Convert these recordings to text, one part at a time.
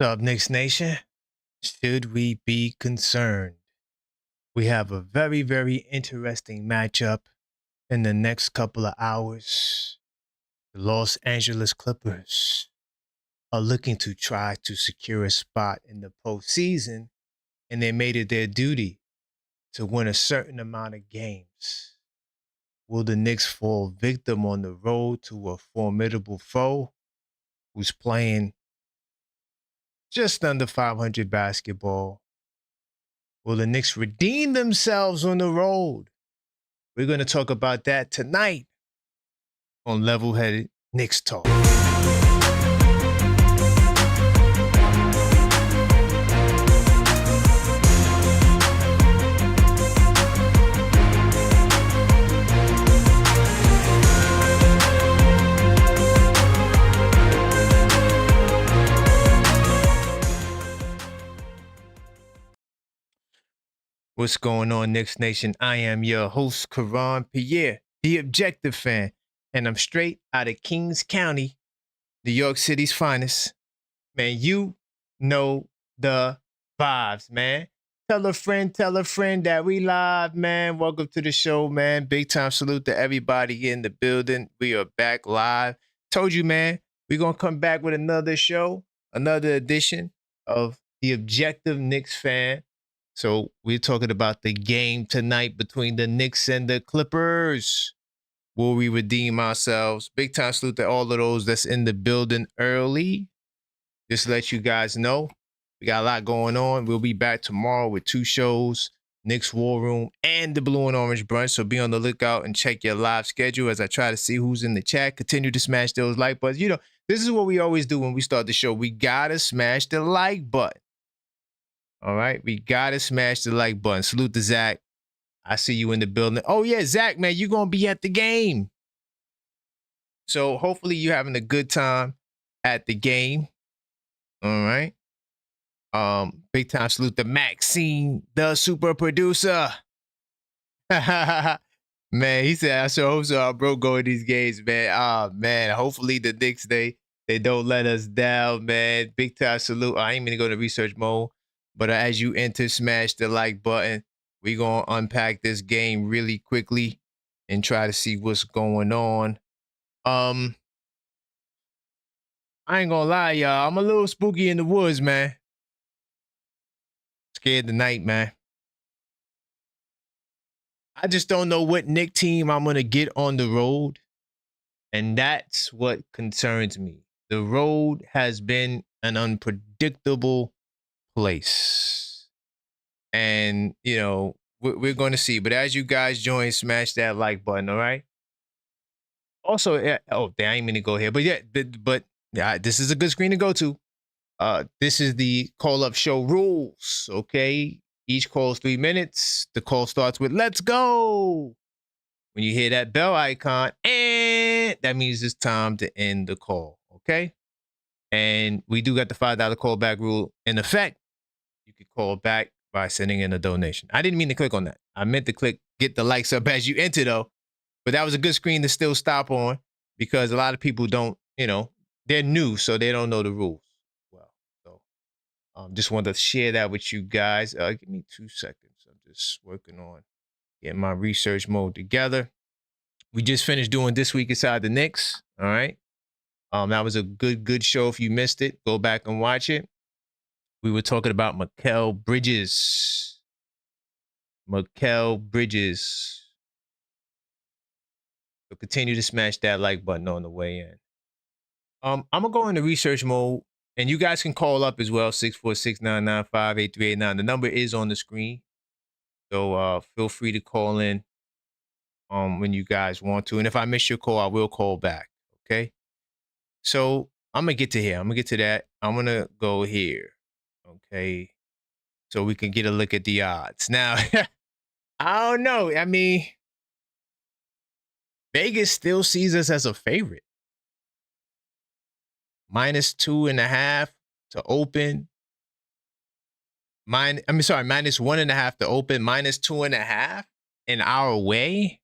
What's up, Knicks Nation? Should we be concerned? We have a very, very interesting matchup in the next couple of hours. The Los Angeles Clippers are looking to try to secure a spot in the postseason, and they made it their duty to win a certain amount of games. Will the Knicks fall victim on the road to a formidable foe who's playing just under 500 basketball? Will the Knicks redeem themselves on the road? We're going to talk about that tonight on Level Headed Knicks Talk. What's going on, Knicks Nation? I am your host, Karan Pierre, the Objective Fan, and I'm straight out of Kings County, New York City's finest. Man, you know the vibes, man. Tell a friend that we live, man. Welcome to the show, man. Big time salute to everybody in the building. We are back live. Told you, man, we're going to come back with another show, another edition of the Objective Knicks Fan. So we're talking about the game tonight between the Knicks and the Clippers. Will we redeem ourselves? Big time salute to all of those that's in the building early. Just to let you guys know, we got a lot going on. We'll be back tomorrow with 2 shows, Knicks War Room and the Blue and Orange Brunch. So be on the lookout and check your live schedule as I try to see who's in the chat. Continue to smash those like buttons. You know, this is what we always do when we start the show. We got to smash the like button. All right, we got to smash the like button. Salute to Zach. I see you in the building. Oh, yeah, Zach, man, you're going to be at the game. So hopefully you're having a good time at the game. All right. Big time salute to Maxine, the super producer. Man, he said, I sure hope so. Bro, go in these games, man. Man, hopefully the Knicks, they don't let us down, man. Big time salute. I ain't going to go to research mode. But as you enter, smash the like button. We're going to unpack this game really quickly and try to see what's going on. I ain't going to lie, y'all. I'm a little spooky in the woods, man. Scared tonight, man. I just don't know what Knick team I'm going to get on the road. And that's what concerns me. The road has been an unpredictable place. And, you know, we're going to see. But as you guys join, smash that like button, all right? Also, oh, I ain't mean to go here. But yeah, this is a good screen to go to. This is the call-up show rules, okay? Each call is 3 minutes. The call starts with, let's go. When you hear that bell icon, and that means it's time to end the call, okay? And we do got the $5 callback rule in effect. You can call back by sending in a donation. I didn't mean to click on that. I meant to click get the likes up as you enter, though. But that was a good screen to still stop on because a lot of people don't, you know, they're new, so they don't know the rules. Well, so just wanted to share that with you guys. Give me 2 seconds. I'm just working on getting my research mode together. We just finished doing This Week Inside the Knicks, all right? That was a good show. If you missed it, go back and watch it. We were talking about Mikal Bridges. So continue to smash that like button on the way in. I'm going to go into research mode, and you guys can call up as well, 646-995-8389. The number is on the screen. So feel free to call in when you guys want to. And if I miss your call, I will call back, okay? So I'm going to get to here. I'm going to get to that. I'm going to go here. Okay, so we can get a look at the odds. Now, I don't know. I mean, Vegas still sees us as a favorite. -2.5 to open. Minus 1.5 to open. -2.5 in our way.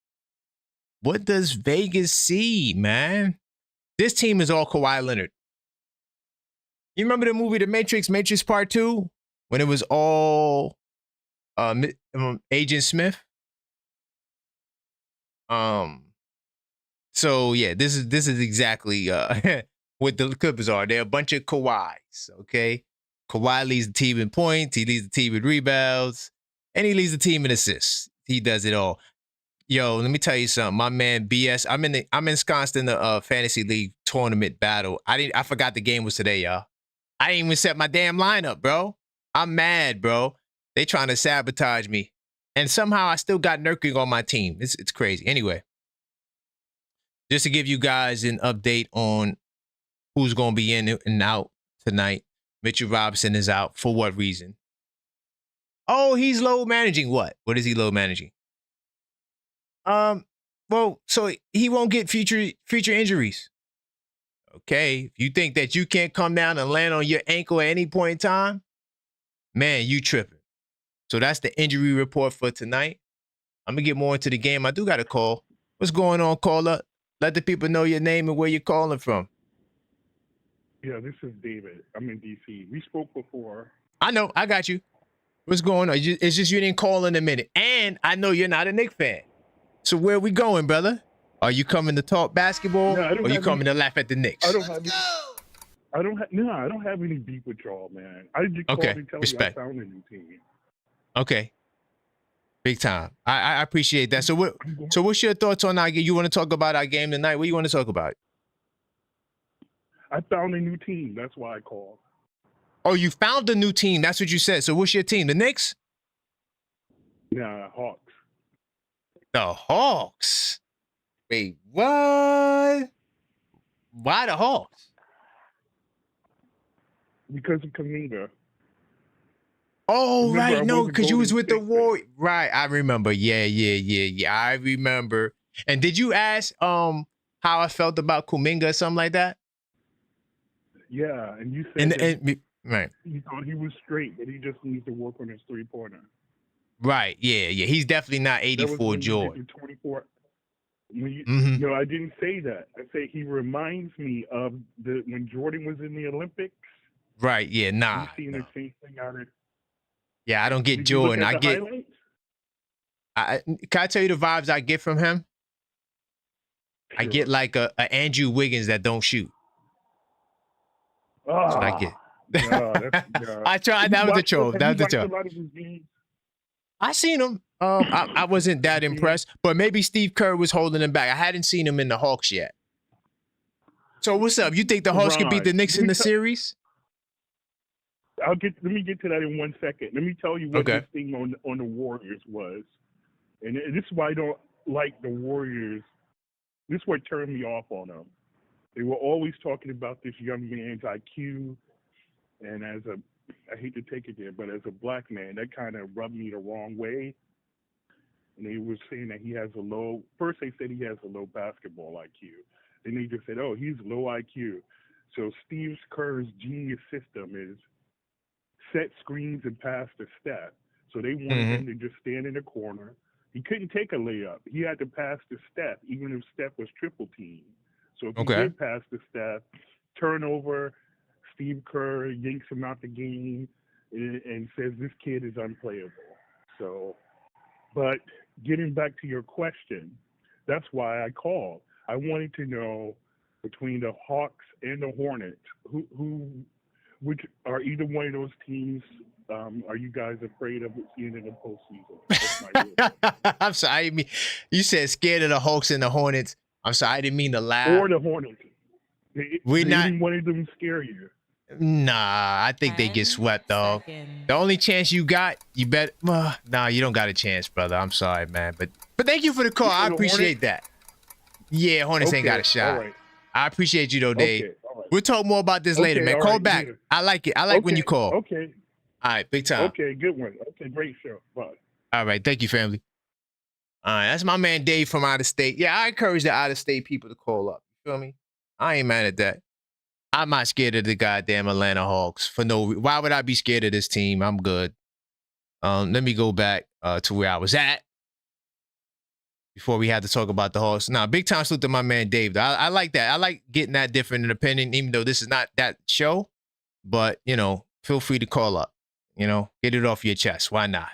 What does Vegas see, man? This team is all Kawhi Leonard. You remember the movie The Matrix, Matrix Part 2? When it was all Agent Smith? So yeah, this is exactly what the Clippers are. They're a bunch of Kawhis, okay? Kawhi leads the team in points, he leads the team in rebounds, and he leads the team in assists. He does it all. Yo, let me tell you something. My man BS, I'm ensconced in the fantasy league tournament battle. I forgot the game was today, y'all. I didn't even set my damn lineup, bro. I'm mad, bro. They trying to sabotage me. And somehow I still got Nurkic on my team. It's crazy. Anyway, just to give you guys an update on who's going to be in and out tonight. Mitchell Robinson is out. For what reason? Oh, he's load managing what? What is he load managing? Well, so he won't get future injuries. Okay, if you think that you can't come down and land on your ankle at any point in time, man, you tripping. So that's the injury report for tonight. I'm going to get more into the game. I do got a call. What's going on, caller? Let the people know your name and where you're calling from. Yeah, this is David. I'm in D.C. We spoke before. I know. I got you. What's going on? It's just you didn't call in a minute. And I know you're not a Knicks fan. So where are we going, brother? Are you coming to talk basketball, or are you coming to laugh at the Knicks? I don't have any beef with y'all, man. I just called and tell you I found a new team. Okay. Big time. I appreciate that. So what's your thoughts on our game? You want to talk about our game tonight? What do you want to talk about? I found a new team. That's why I called. Oh, you found a new team. That's what you said. So what's your team? The Knicks? Nah, Hawks. The Hawks? Wait, what? Why the Hawks? Because of Kuminga. Oh, right. No, because you was with the Warriors. Right. I remember. Yeah. I remember. And did you ask how I felt about Kuminga or something like that? Yeah, and you said right. You thought he was straight, but he just needs to work on his three-pointer. Right. Yeah. He's definitely not 84 Jordan. 24. No, I didn't say that. I say he reminds me of when Jordan was in the Olympics. Right. Yeah. Nah. You seen the same thing out of. Yeah, I don't get Jordan. I get. Can I tell you the vibes I get from him? Sure. I get like a Andrew Wiggins that don't shoot. That's what I get. I tried. That was a troll. That was a troll. I seen him. I wasn't that impressed, but maybe Steve Kerr was holding him back. I hadn't seen him in the Hawks yet. So what's up? You think the Hawks could beat the Knicks in the series? Let me get to that in 1 second. Let me tell you what this thing on the Warriors was. And this is why I don't like the Warriors. This is what turned me off on them. They were always talking about this young man's IQ. And I hate to take it there, but as a black man, that kind of rubbed me the wrong way. And they were saying that he has first they said he has a low basketball IQ. Then they just said, oh, he's low IQ. So Steve Kerr's genius system is set screens and pass to Steph. So they wanted him to just stand in the corner. He couldn't take a layup. He had to pass to Steph, even if Steph was triple teamed. So if he did pass to Steph, turnover, Steve Kerr yanks him out the game and says this kid is unplayable. So, but getting back to your question, that's why I called. I wanted to know between the Hawks and the Hornets, which are either one of those teams, are you guys afraid of seeing in the postseason? I'm sorry. You said scared of the Hawks and the Hornets. I'm sorry. I didn't mean to laugh. Or the Hornets. Didn't one of them scare you? Nah, I think they get swept, dog. The only chance you got, you bet. Nah, you don't got a chance, brother. I'm sorry, man. But thank you for the call. I appreciate that. Yeah, Hornets ain't got a shot. Right. I appreciate you, though, Dave. Okay, right. We'll talk more about this later, man. Call back. Later. I like it. I like when you call. Okay. All right, big time. Okay, good one. Okay, great show. Bye. All right, thank you, family. All right, that's my man Dave from out of state. Yeah, I encourage the out of state people to call up. You feel me? I ain't mad at that. I'm not scared of the goddamn Atlanta Hawks for no reason. Why would I be scared of this team? I'm good. Let me go back to where I was at before we had to talk about the Hawks. Now, big time salute to my man Dave. I like that. I like getting that different in opinion, even though this is not that show. but feel free to call up. Get it off your chest. Why not?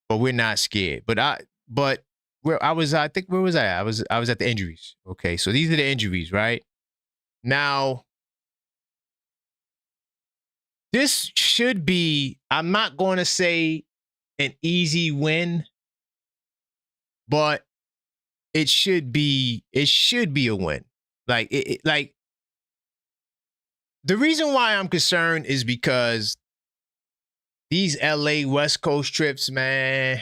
But we're not scared. But where I was, I think where was I? I was at the injuries. Okay, so these are the injuries, right? Now, this should be, I'm not going to say an easy win, but it should be a win. Like the reason why I'm concerned is because these LA West Coast trips, man,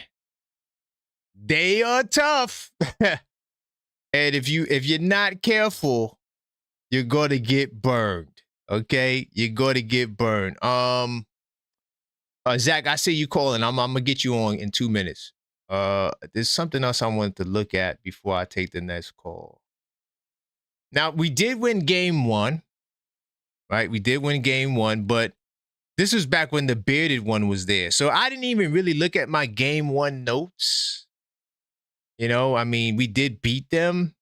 they are tough. And if you're not careful, you're going to get burned. Okay? You're going to get burned. Zach, I see you calling. I'm going to get you on in 2 minutes. There's something else I wanted to look at before I take the next call. Now, we did win game 1. Right? We did win game 1, but this was back when the bearded one was there. So I didn't even really look at my game 1 notes. I mean, we did beat them.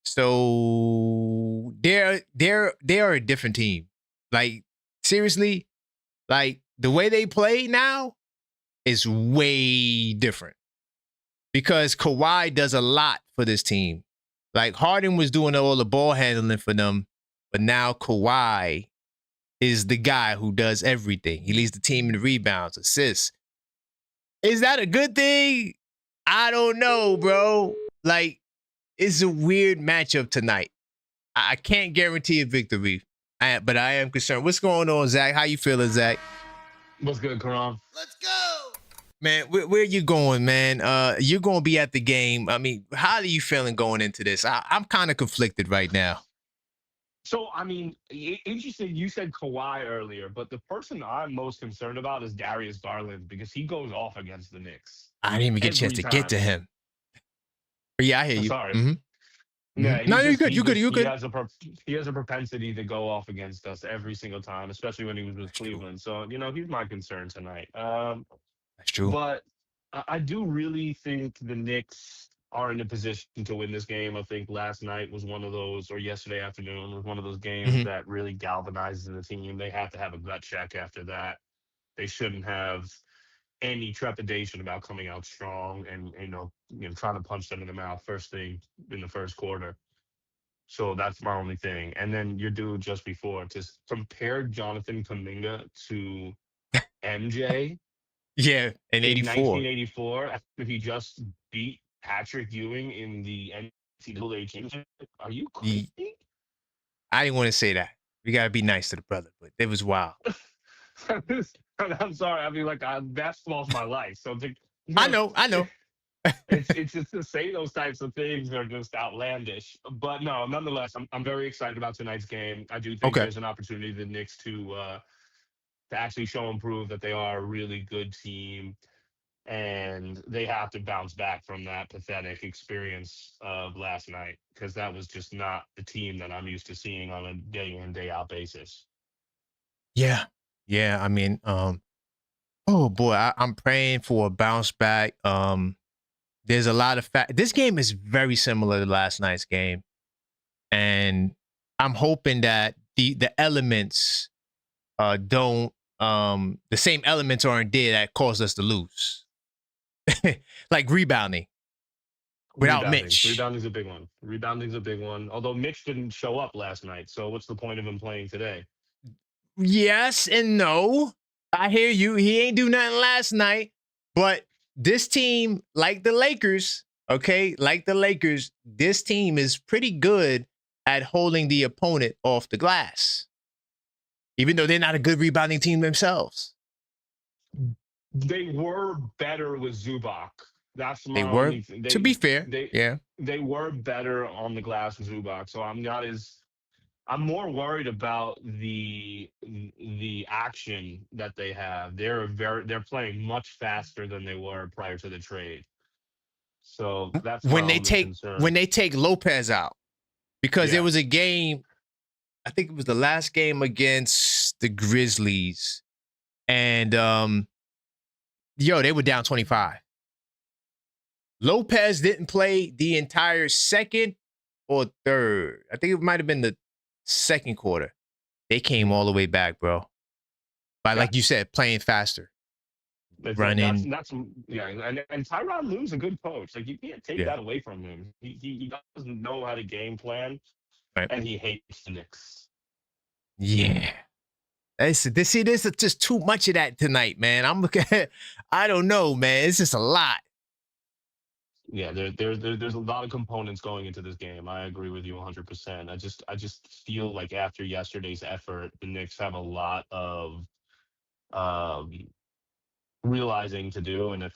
So they're a different team. Like, seriously, like the way they play now is way different. Because Kawhi does a lot for this team. Like Harden was doing all the ball handling for them, but now Kawhi is the guy who does everything. He leads the team in rebounds, assists. Is that a good thing? I don't know, bro. Like, it's a weird matchup tonight. I can't guarantee a victory, but I am concerned. What's going on, Zach? How you feeling, Zach? What's good, Karam? Let's go. Man, where you going, man? You're going to be at the game. I mean, how are you feeling going into this? I'm kind of conflicted right now. So, I mean, interesting. You said Kawhi earlier, but the person I'm most concerned about is Darius Garland because he goes off against the Knicks. I didn't even get a chance to get to him. But yeah, I hear you. Sorry. Mm-hmm. Yeah, No, you're good. You're good. You're good. He has a propensity to go off against us every single time, especially when he was with Cleveland. So, he's my concern tonight. That's true. But I do really think the Knicks are in a position to win this game. I think last night was one of those, or yesterday afternoon was one of those games that really galvanizes the team. They have to have a gut check after that. They shouldn't have any trepidation about coming out strong and trying to punch them in the mouth first thing in the first quarter. So that's my only thing. And then your dude just before, to compare Jonathan Kuminga to MJ. Yeah, in 84. 1984, after he just beat Patrick Ewing in the NCAA championship. Are you crazy? I didn't want to say that. We got to be nice to the brother, but it was wild. I'm sorry. I mean, like, basketball's my life. So I know. it's just to say those types of things are just outlandish. But no, nonetheless, I'm very excited about tonight's game. I do think there's an opportunity for the Knicks to actually show and prove that they are a really good team, and they have to bounce back from that pathetic experience of last night because that was just not the team that I'm used to seeing on a day in, day out basis. Yeah. I mean, oh boy, I'm praying for a bounce back. There's a lot of this game is very similar to last night's game, and I'm hoping that the elements don't the same elements aren't there that caused us to lose. Like rebounding without Mitch. Rebounding's a big one. Although Mitch didn't show up last night, so what's the point of him playing today? Yes and no. I hear you. He ain't do nothing last night, but this team, like the Lakers, this team is pretty good at holding the opponent off the glass, even though they're not a good rebounding team themselves. They were better with Zubac. That's my only thing. To be fair, they were better on the glass with Zubac. So I'm more worried about the action that they have. They're playing much faster than they were prior to the trade. So that's when they take Lopez out, because there was a game, I think it was the last game against the Grizzlies, and they were down 25. Lopez didn't play the entire second or third. I think it might have been the second quarter. they came all the way back, bro. By like you said, playing faster, running. That's yeah. And Tyronn Lue's a good coach. Like you can't take that away from him. He doesn't know how to game plan, right. and he hates the Knicks. Yeah. There's just too much of that tonight, man. I'm looking at, I don't know, man. It's just a lot. Yeah, there's a lot of components going into this game. I agree with you 100%. I just feel like after yesterday's effort, the Knicks have a lot of realizing to do, and if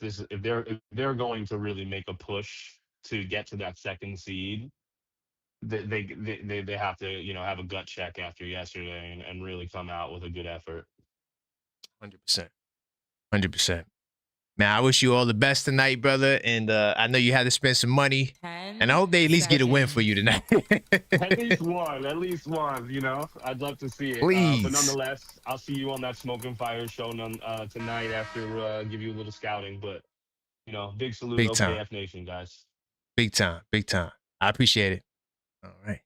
they're going to really make a push to get to that second seed, they have to have a gut check after yesterday and really come out with a good effort. 100%, 100%. Man, I wish you all the best tonight, brother. And I know you had to spend some money. And I hope they at least get a win for you tonight. At least one. I'd love to see it. Please. But nonetheless, I'll see you on that Smoke and Fire show tonight after give you a little scouting. But, big salute, big time. OKF Nation, guys. Big time. Big time. I appreciate it. All right.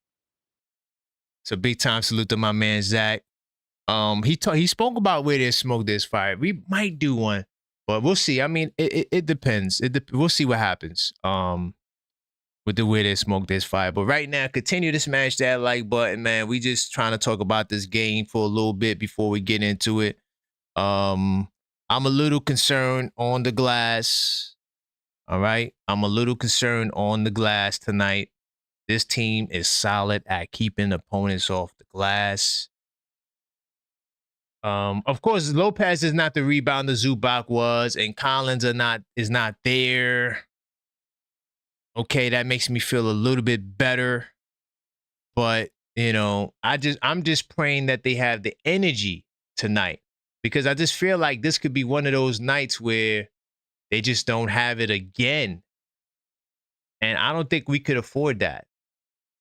So big time salute to my man, Zach. He spoke about where there's smoke, there's fire. We might do one. But we'll see. I mean, it depends. We'll see what happens. With the way there's smoke, there's fire. But right now, continue to smash that like button, man. We just trying to talk about this game for a little bit before we get into it. I'm a little concerned on the glass. All right. I'm a little concerned on the glass tonight. This team is solid at keeping opponents off the glass. Of course, Lopez is not the rebounder Zubac was, and Collins is not there. Okay, that makes me feel a little bit better. But, I'm just praying that they have the energy tonight, because I just feel like this could be one of those nights where they just don't have it again. And I don't think we could afford that.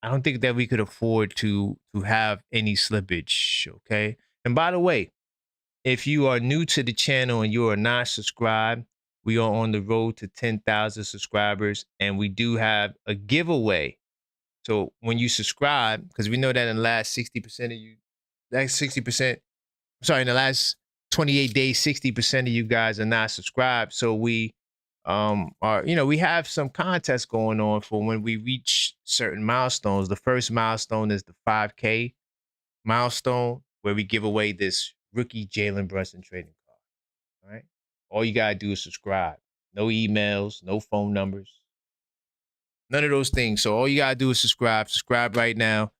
I don't think that we could afford to have any slippage, okay? And by the way, if you are new to the channel and you are not subscribed, we are on the road to 10,000 subscribers, and we do have a giveaway. So when you subscribe, because we know that in the last 60% of you, in the last 28 days, 60% of you guys are not subscribed. So we we have some contests going on for when we reach certain milestones. The first milestone is the 5K milestone, where we give away this rookie Jalen Brunson trading card. All right. All you gotta do is subscribe. No emails, no phone numbers, none of those things. So all you gotta do is subscribe. Subscribe right now.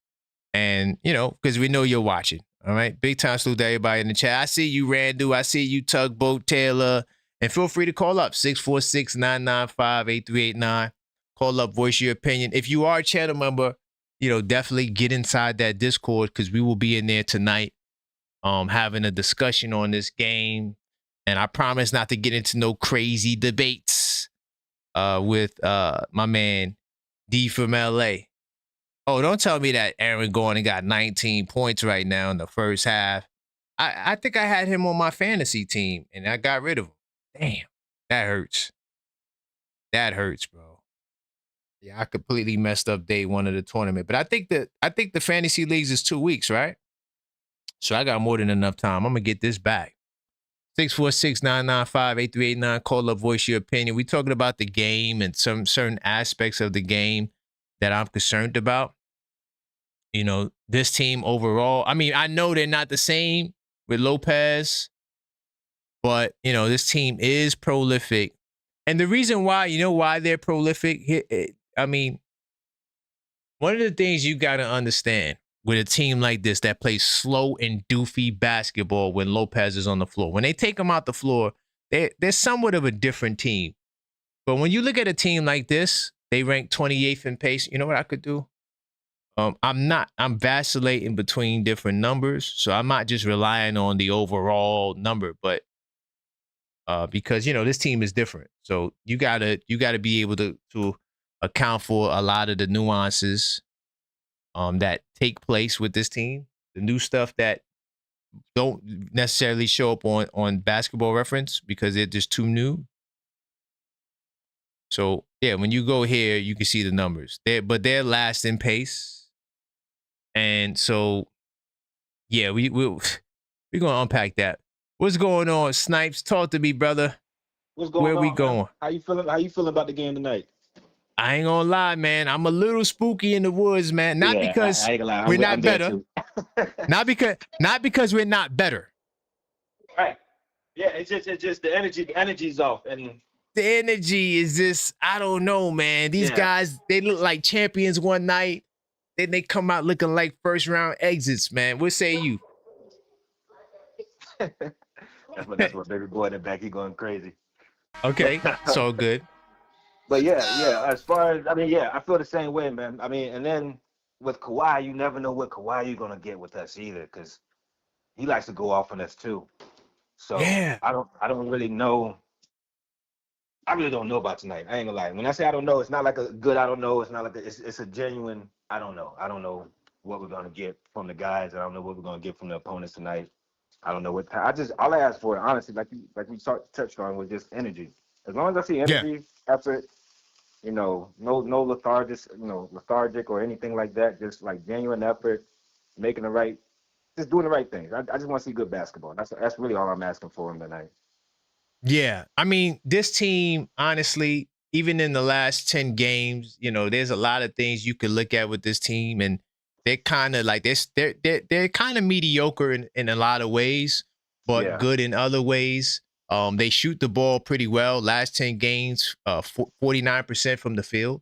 And because we know you're watching. All right. Big time salute to everybody in the chat. I see you, Randu. I see you, Tugboat Taylor. And feel free to call up 646-995-8389. Call up, voice your opinion. If you are a channel member, definitely get inside that Discord, because we will be in there tonight having a discussion on this game. And I promise not to get into no crazy debates with my man D from LA. Oh, don't tell me that Aaron Gordon got 19 points right now in the first half. I think I had him on my fantasy team, and I got rid of him. Damn, that hurts. That hurts, bro. Yeah, I completely messed up day one of the tournament. But I think the fantasy leagues is 2 weeks, right? So I got more than enough time. I'm gonna get this back. 646-995-8389. Call up, voice your opinion. We're talking about the game and some certain aspects of the game that I'm concerned about. This team overall. I mean, I know they're not the same with Lopez, but this team is prolific. And the reason why, why they're prolific, I mean, one of the things you got to understand with a team like this that plays slow and doofy basketball when Lopez is on the floor, when they take him out the floor, they're somewhat of a different team. But when you look at a team like this, they rank 28th in pace. You know what I could do? I'm vacillating between different numbers. So I'm not just relying on the overall number, but because this team is different. So you gotta be able to account for a lot of the nuances that take place with this team, the new stuff that don't necessarily show up on Basketball Reference because they're just too new. So yeah, when you go here, you can see the numbers. They're last in pace, and so Yeah, we're gonna unpack that. What's going on, Snipes? Talk to me, brother. What's going Where on, we man? going? How you feeling? How you feeling about the game tonight? I ain't gonna lie, man. I'm a little spooky in the woods, man. Not Yeah, because I ain't gonna lie. we're not I'm there better. too. not because we're not better. Right. Yeah, it's just the energy. The energy's off, and The energy is just, I don't know, man. These guys, they look like champions one night. Then they come out looking like first round exits, man. What say you? that's what baby boy in the back. He going crazy. Okay, so good. But yeah. As far as I feel the same way, man. And then with Kawhi, you never know what Kawhi you're gonna get with us either, because he likes to go off on us too. So Yeah. I don't really know. I really don't know about tonight. I ain't gonna lie. When I say I don't know, it's not like a good I don't know. It's not like it's a genuine I don't know. I don't know what we're gonna get from the guys. I don't know what we're gonna get from the opponents tonight. I don't know what. All I asked for, honestly, like we touched on, was just energy. As long as I see energy, effort, no lethargic or anything like that. Just like genuine effort, making the right, just doing the right things. I just want to see good basketball. That's really all I'm asking for him tonight. Yeah. I mean, this team, honestly, even in the last 10 games, there's a lot of things you could look at with this team, and they're kind of like they're kind of mediocre in a lot of ways, but good in other ways. They shoot the ball pretty well. Last 10 games, 49% from the field.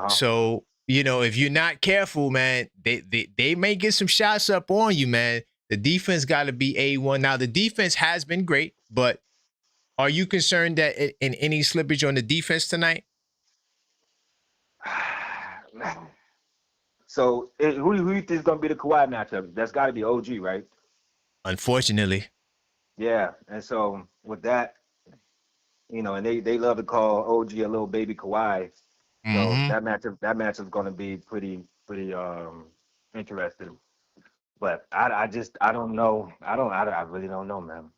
So, if you're not careful, man, they may get some shots up on you, man. The defense got to be A1. Now, the defense has been great, but are you concerned that in any slippage on the defense tonight? So who you think is going to be the Kawhi matchup? That's got to be OG, right? Unfortunately. Yeah, and so with that, and they love to call OG a little baby Kawhi. So that matchup is going to be pretty interesting. But I don't know. I really don't know, man.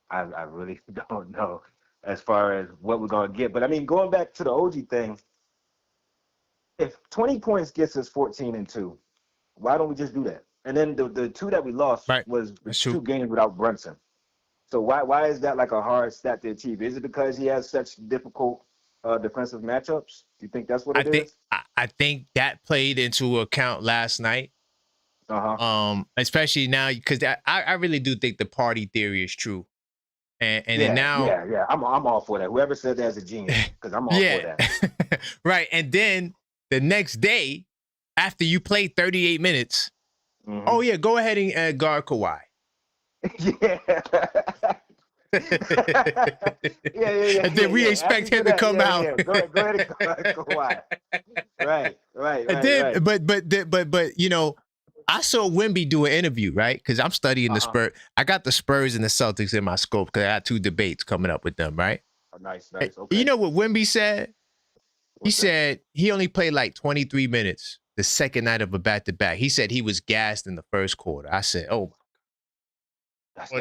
I really don't know as far as what we're going to get. But going back to the OG thing, if 20 points gets us 14-2, why don't we just do that? And then the two that we lost was 2 games without Brunson. So why is that like a hard stat to achieve? Is it because he has such difficult defensive matchups? Do you think that's what it is? I think that played into account last night. Especially now, because I really do think the party theory is true. And now, I'm all for that. Whoever said that's a genius, because I'm all for that. Right. And then the next day, after you play 38 minutes, oh yeah, go ahead and guard Kawhi. Yeah. And then we expect him to come out. Yeah. Go ahead and guard Kawhi. Right. And then, but I saw Wemby do an interview, right? Because I'm studying the Spurs. I got the Spurs and the Celtics in my scope because I got 2 debates coming up with them, right? Oh, nice. Okay. You know what Wemby said? He said he only played like 23 minutes the second night of a back-to-back. He said he was gassed in the first quarter. I said, oh, that's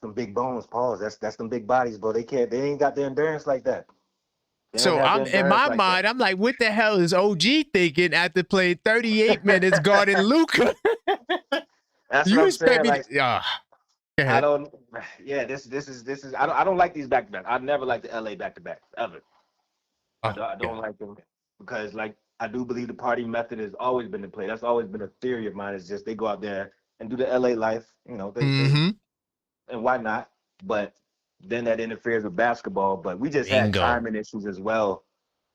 them big bones, Paul. That's them big bodies, bro. They ain't got the endurance like that. So I'm in my mind, I'm like, what the hell is OG thinking after playing 38 minutes guarding Luka? That's you what I'm expect saying. Me to, I don't. Yeah, this is. I don't like these back-to-back. I never liked the LA back-to-back ever. I don't like them because, like, I do believe the party method has always been in play. That's always been a theory of mine. Is just they go out there and do the LA life. And why not? But then that interferes with basketball. But we just had timing issues as well,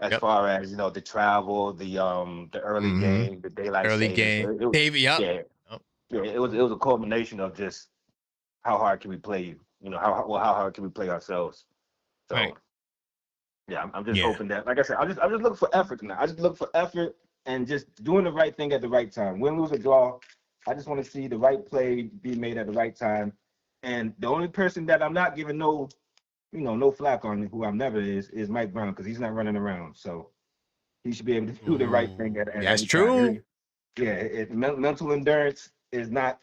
as far as the travel, the early game, the daylight savings. So it was a culmination of just how hard can we play you? How hard can we play ourselves? So yeah, I'm just hoping that, like I said, I'm just looking for effort tonight. I just look for effort and just doing the right thing at the right time. Win, lose, or draw, I just want to see the right play be made at the right time. And the only person that I'm not giving no flack on, who I'm never is Mike Brown, because he's not running around. So he should be able to do the right thing at that's every true. time. Yeah, mental endurance is not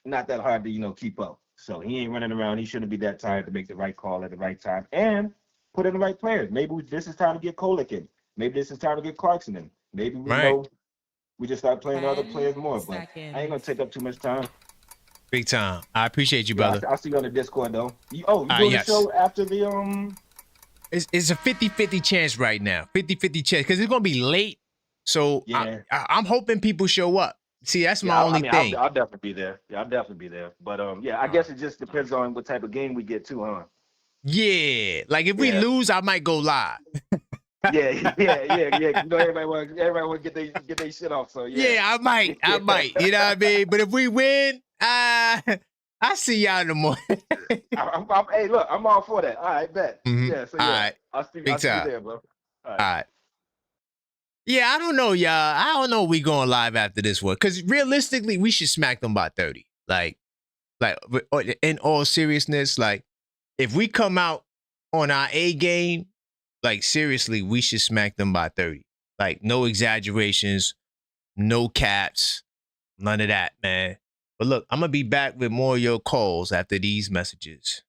that hard to keep up. So he ain't running around. He shouldn't be that tired to make the right call at the right time and put in the right players. Maybe this is time to get Kolick in. Maybe this is time to get Clarkson in. Maybe we we just start playing other players more. But I ain't gonna take up too much time. Big time. I appreciate you, brother. I'll see you on the Discord though. You doing the show after the It's a 50-50 chance right now. 50-50 chance because it's gonna be late. So yeah. I'm hoping people show up. See, that's my only thing. I'll definitely be there. Yeah, I'll definitely be there. But I guess it just depends on what type of game we get too, huh? Yeah, like if we lose, I might go live. Yeah. You know, everybody want to get their shit off. So yeah, I might. You know what I mean? But if we win, I see y'all in the morning. Hey, look, I'm all for that. All right, bet. Mm-hmm. Yeah, so all right. I'll see you there, bro. All right. Yeah, I don't know, y'all. I don't know if we going live after this one. Because realistically, we should smack them by 30. Like, in all seriousness, like, if we come out on our A game, like, seriously, we should smack them by 30. Like, no exaggerations, no caps, none of that, man. But look, I'm going to be back with more of your calls after these messages.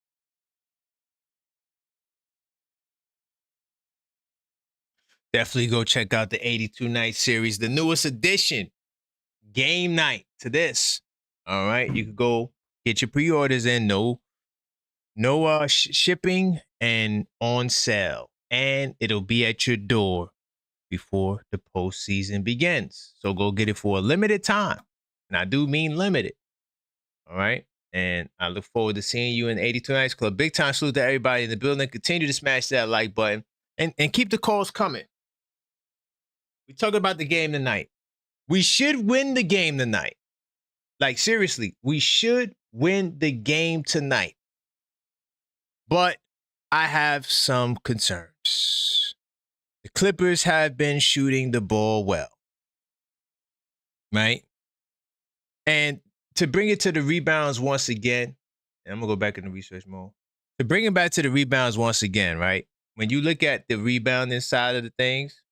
Definitely go check out the 82 Night Series, the newest edition, game night to this. All right, you can go get your pre-orders in, no shipping and on sale, and it'll be at your door before the postseason begins. So go get it for a limited time, and I do mean limited. All right, and I look forward to seeing you in the 82 Nights Club. Big time salute to everybody in the building. Continue to smash that like button and keep the calls coming. We talking about the game tonight. We should win the game tonight. Like, seriously, we should win the game tonight. But I have some concerns. The Clippers have been shooting the ball well. Right? And to bring it to the rebounds once again, and I'm going to go back in the research mode. To bring it back to the rebounds once again, right? When you look at the rebounding side of the things,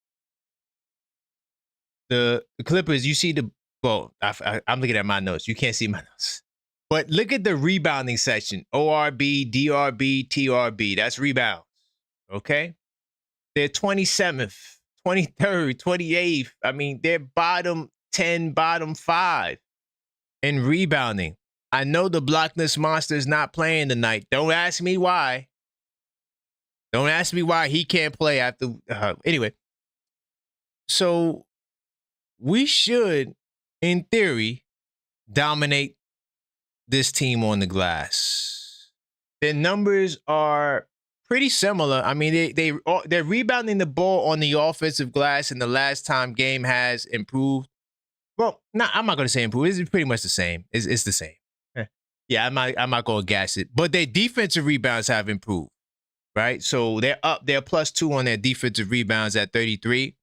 the Clippers, you see I'm looking at my notes. You can't see my notes. But look at the rebounding section. ORB, DRB, TRB. That's rebounds. Okay? They're 27th, 23rd, 28th. I mean, they're bottom 10, bottom 5 in rebounding. I know the Blockness Monster is not playing tonight. Don't ask me why. Don't ask me why he can't play after. Anyway. So we should, in theory, dominate this team on the glass. Their numbers are pretty similar. I mean, they're rebounding the ball on the offensive glass, and the last time game has improved. Well, I'm not going to say improved. It's pretty much the same. It's the same. Yeah, I'm not going to gas it. But their defensive rebounds have improved, right? So they're up. They're +2 on their defensive rebounds at 33.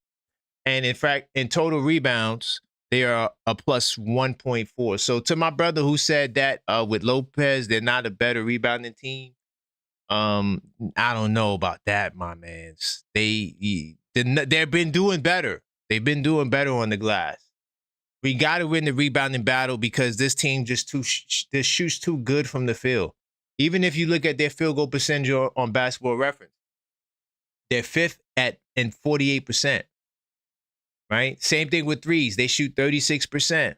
And in fact, in total rebounds, they are a +1.4. So to my brother who said that with Lopez, they're not a better rebounding team. I don't know about that, my mans. They've been doing better. They've been doing better on the glass. We got to win the rebounding battle because this team just shoots too good from the field. Even if you look at their field goal percentage on Basketball Reference, they're 5th in 48%. Right? Same thing with threes. They shoot 36%.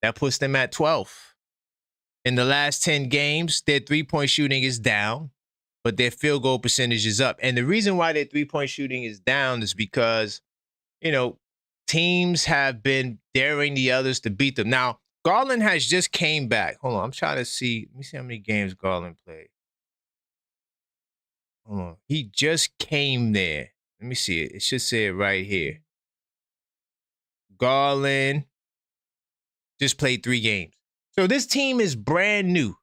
That puts them at 12th. In the last 10 games, their three-point shooting is down, but their field goal percentage is up. And the reason why their three-point shooting is down is because, teams have been daring the others to beat them. Now, Garland has just came back. Hold on. I'm trying to see. Let me see how many games Garland played. Hold on. He just came there. Let me see it. It should say it right here. Garland just played 3 games. So this team is brand new.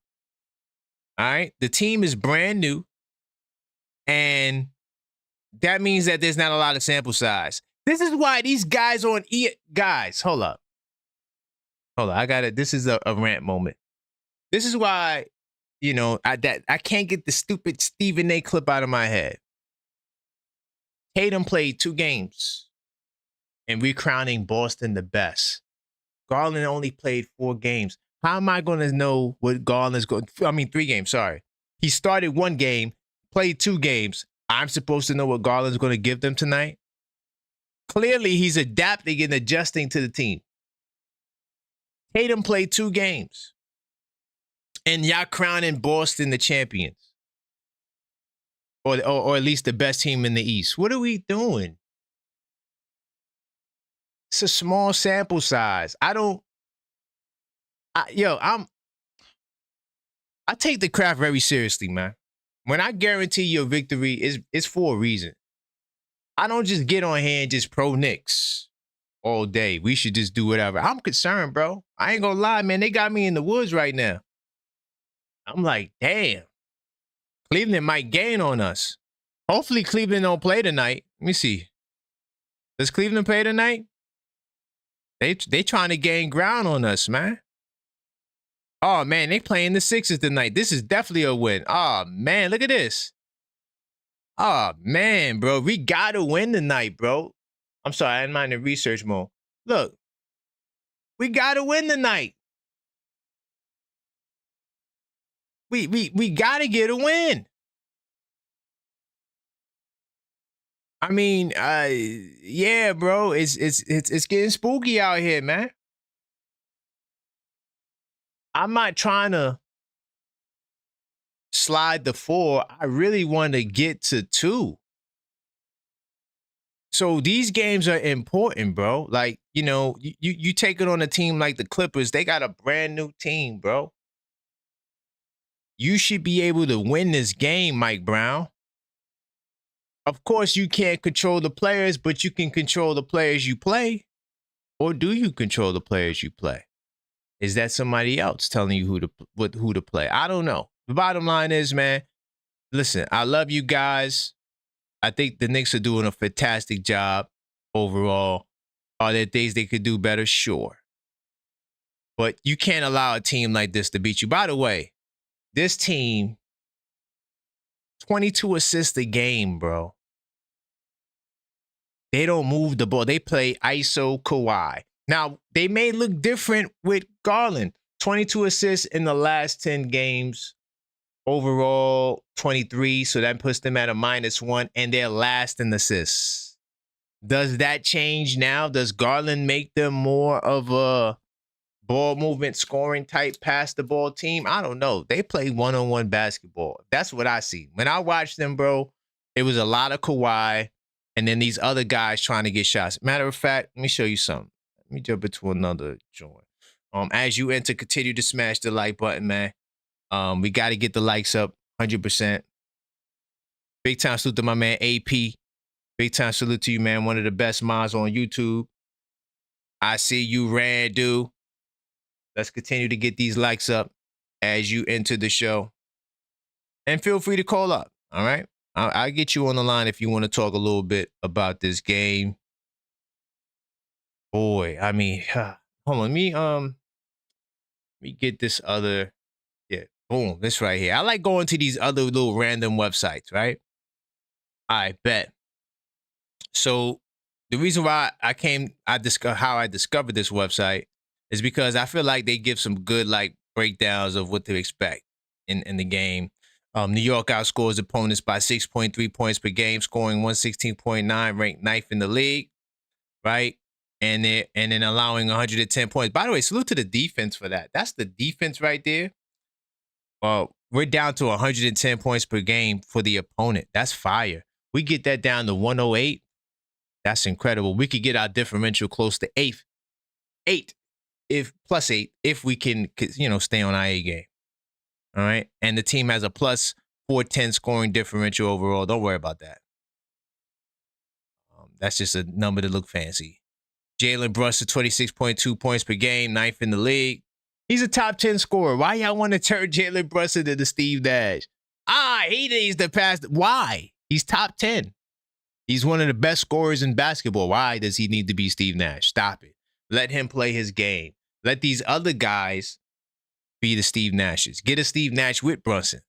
All right? The team is brand new. And that means that there's not a lot of sample size. This is why these guys guys, hold up. I got it. This is a rant moment. This is why, I can't get the stupid Stephen A clip out of my head. Tatum played 2 games. And we're crowning Boston the best. Garland only played 4 games. How am I going to know what Garland's going? 3 games, sorry. He started 1 game, played 2 games. I'm supposed to know what Garland's going to give them tonight? Clearly, he's adapting and adjusting to the team. Tatum played 2 games. And y'all crowning Boston the champions. Or at least the best team in the East. What are we doing? It's a small sample size. I take the craft very seriously, man. When I guarantee your victory, it's for a reason. I don't just get on here and just pro Knicks all day. We should just do whatever. I'm concerned, bro. I ain't gonna lie, man. They got me in the woods right now. I'm like, damn. Cleveland might gain on us. Hopefully Cleveland don't play tonight. Let me see. Does Cleveland play tonight? They trying to gain ground on us, man. Oh, man, they playing the Sixers tonight. This is definitely a win. Oh, man, look at this. Oh, man, bro. We got to win tonight, bro. I'm sorry, I'm not in research mode. Look, we got to win tonight. We got to get a win. I mean, yeah, bro. It's getting spooky out here, man. I'm not trying to slide the 4. I really want to get to 2. So these games are important, bro. Like, you know, you take it on a team like the Clippers. They got a brand new team, bro. You should be able to win this game, Mike Brown. Of course, you can't control the players, but you can control the players you play. Or do you control the players you play? Is that somebody else telling you who to play? I don't know. The bottom line is, man, listen, I love you guys. I think the Knicks are doing a fantastic job overall. Are there things they could do better? Sure. But you can't allow a team like this to beat you. By the way, this team, 22 assists a game, bro. They don't move the ball. They play ISO Kawhi. Now, they may look different with Garland. 22 assists in the last 10 games. Overall, 23. So that puts them at a -1, and they're last in assists. Does that change now? Does Garland make them more of a ball movement, scoring type, pass the ball team? I don't know. They play one-on-one basketball. That's what I see. When I watched them, bro, it was a lot of Kawhi and then these other guys trying to get shots. Matter of fact, let me show you something. Let me jump into another joint. As you enter, continue to smash the like button, man. We got to get the likes up 100%. Big time salute to my man AP. Big time salute to you, man. One of the best mods on YouTube. I see you, Randu. Let's continue to get these likes up as you enter the show. And feel free to call up, all right? I'll get you on the line if you want to talk a little bit about this game. Boy, I mean, hold on. Let me get this other, yeah, boom, this right here. I like going to these other little random websites, right? I bet. So the reason why how I discovered this website is because I feel like they give some good like breakdowns of what to expect in the game. New York outscores opponents by 6.3 points per game, scoring 116.9, ranked 9th in the league, right? And then allowing 110 points. By the way, salute to the defense for that. That's the defense right there. We're down to 110 points per game for the opponent. That's fire. We get that down to 108. That's incredible. We could get our differential close to 8 if we can, stay on our A game. All right. And the team has a plus 410 scoring differential overall. Don't worry about that. That's just a number to look fancy. Jalen Brunson, 26.2 points per game, 9th in the league. He's a top 10 scorer. Why y'all want to turn Jalen Brunson into Steve Nash? He needs to pass. Why? He's top 10. He's one of the best scorers in basketball. Why does he need to be Steve Nash? Stop it. Let him play his game. Let these other guys be the Steve Nashes. Get a Steve Nash with Brunson.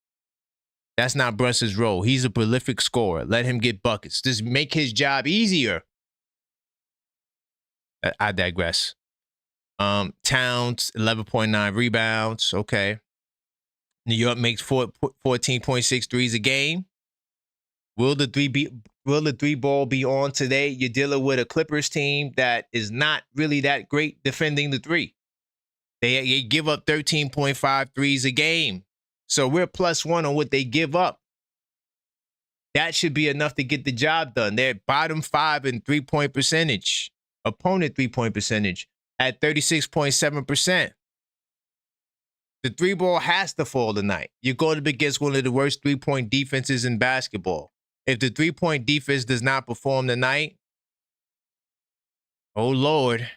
That's not Brunson's role. He's a prolific scorer. Let him get buckets. Just make his job easier. I digress. Towns, 11.9 rebounds. Okay. New York makes 14.6 threes a game. Will the will the three ball be on today? You're dealing with a Clippers team that is not really that great defending the three. They give up 13.5 threes a game. So we're +1 on what they give up. That should be enough to get the job done. They're bottom 5 in three-point percentage, opponent three-point percentage at 36.7%. The three ball has to fall tonight. You're going up against one of the worst three-point defenses in basketball. If the three-point defense does not perform tonight, oh Lord.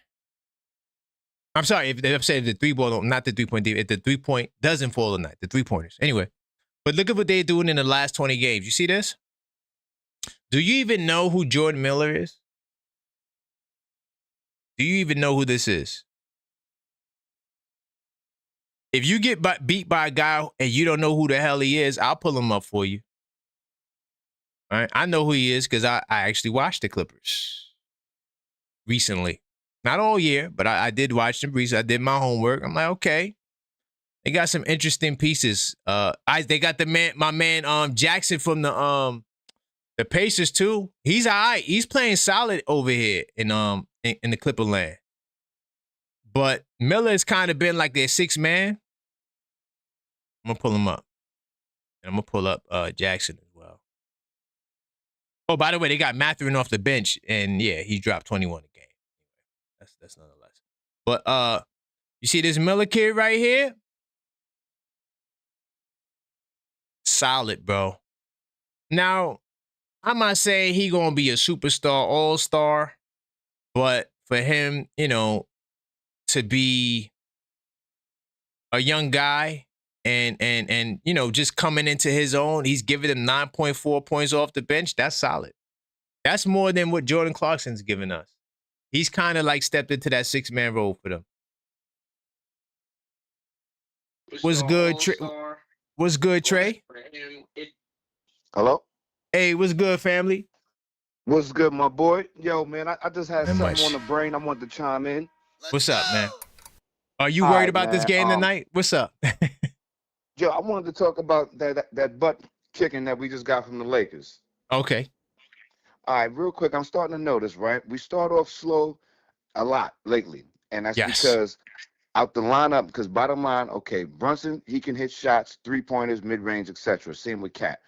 I'm sorry, if the three ball, not the three-point defense, if the three-point doesn't fall tonight, the three-pointers. Anyway, but look at what they're doing in the last 20 games. You see this? Do you even know who Jordan Miller is? Do you even know who this is? If you get beat by a guy and you don't know who the hell he is, I'll pull him up for you. All right? I know who he is because I actually watched the Clippers recently. Not all year, but I did watch them recently. I did my homework. I'm like, okay. They got some interesting pieces. They got my man Jackson from the Pacers too. He's all right. He's playing solid over here in the Clipper land. But Miller has kind of been like their sixth man. I'm gonna pull him up. And I'm gonna pull up Jackson as well. Oh, by the way, they got Mathurin off the bench, and yeah, he dropped 21 a game. That's nonetheless. But you see this Miller kid right here? Solid, bro. Now, I'm not saying he gonna be a superstar, all-star, but for him, to be a young guy and just coming into his own, he's giving them 9.4 points off the bench. That's solid. That's more than what Jordan Clarkson's given us. He's kind of like stepped into that six-man role for them. What's good, Trey? What's good, Trey? Hello? Hey, what's good, family? What's good, my boy? Yo, man, I just had something on the brain. I wanted to chime in. What's up, man? Are you worried about this game tonight? What's up? Yo, I wanted to talk about that butt kicking that we just got from the Lakers. Okay. All right, real quick, I'm starting to notice, right? We start off slow a lot lately, and that's because out the lineup, because bottom line, okay, Brunson, he can hit shots, three-pointers, mid-range, etc. Same with Cat.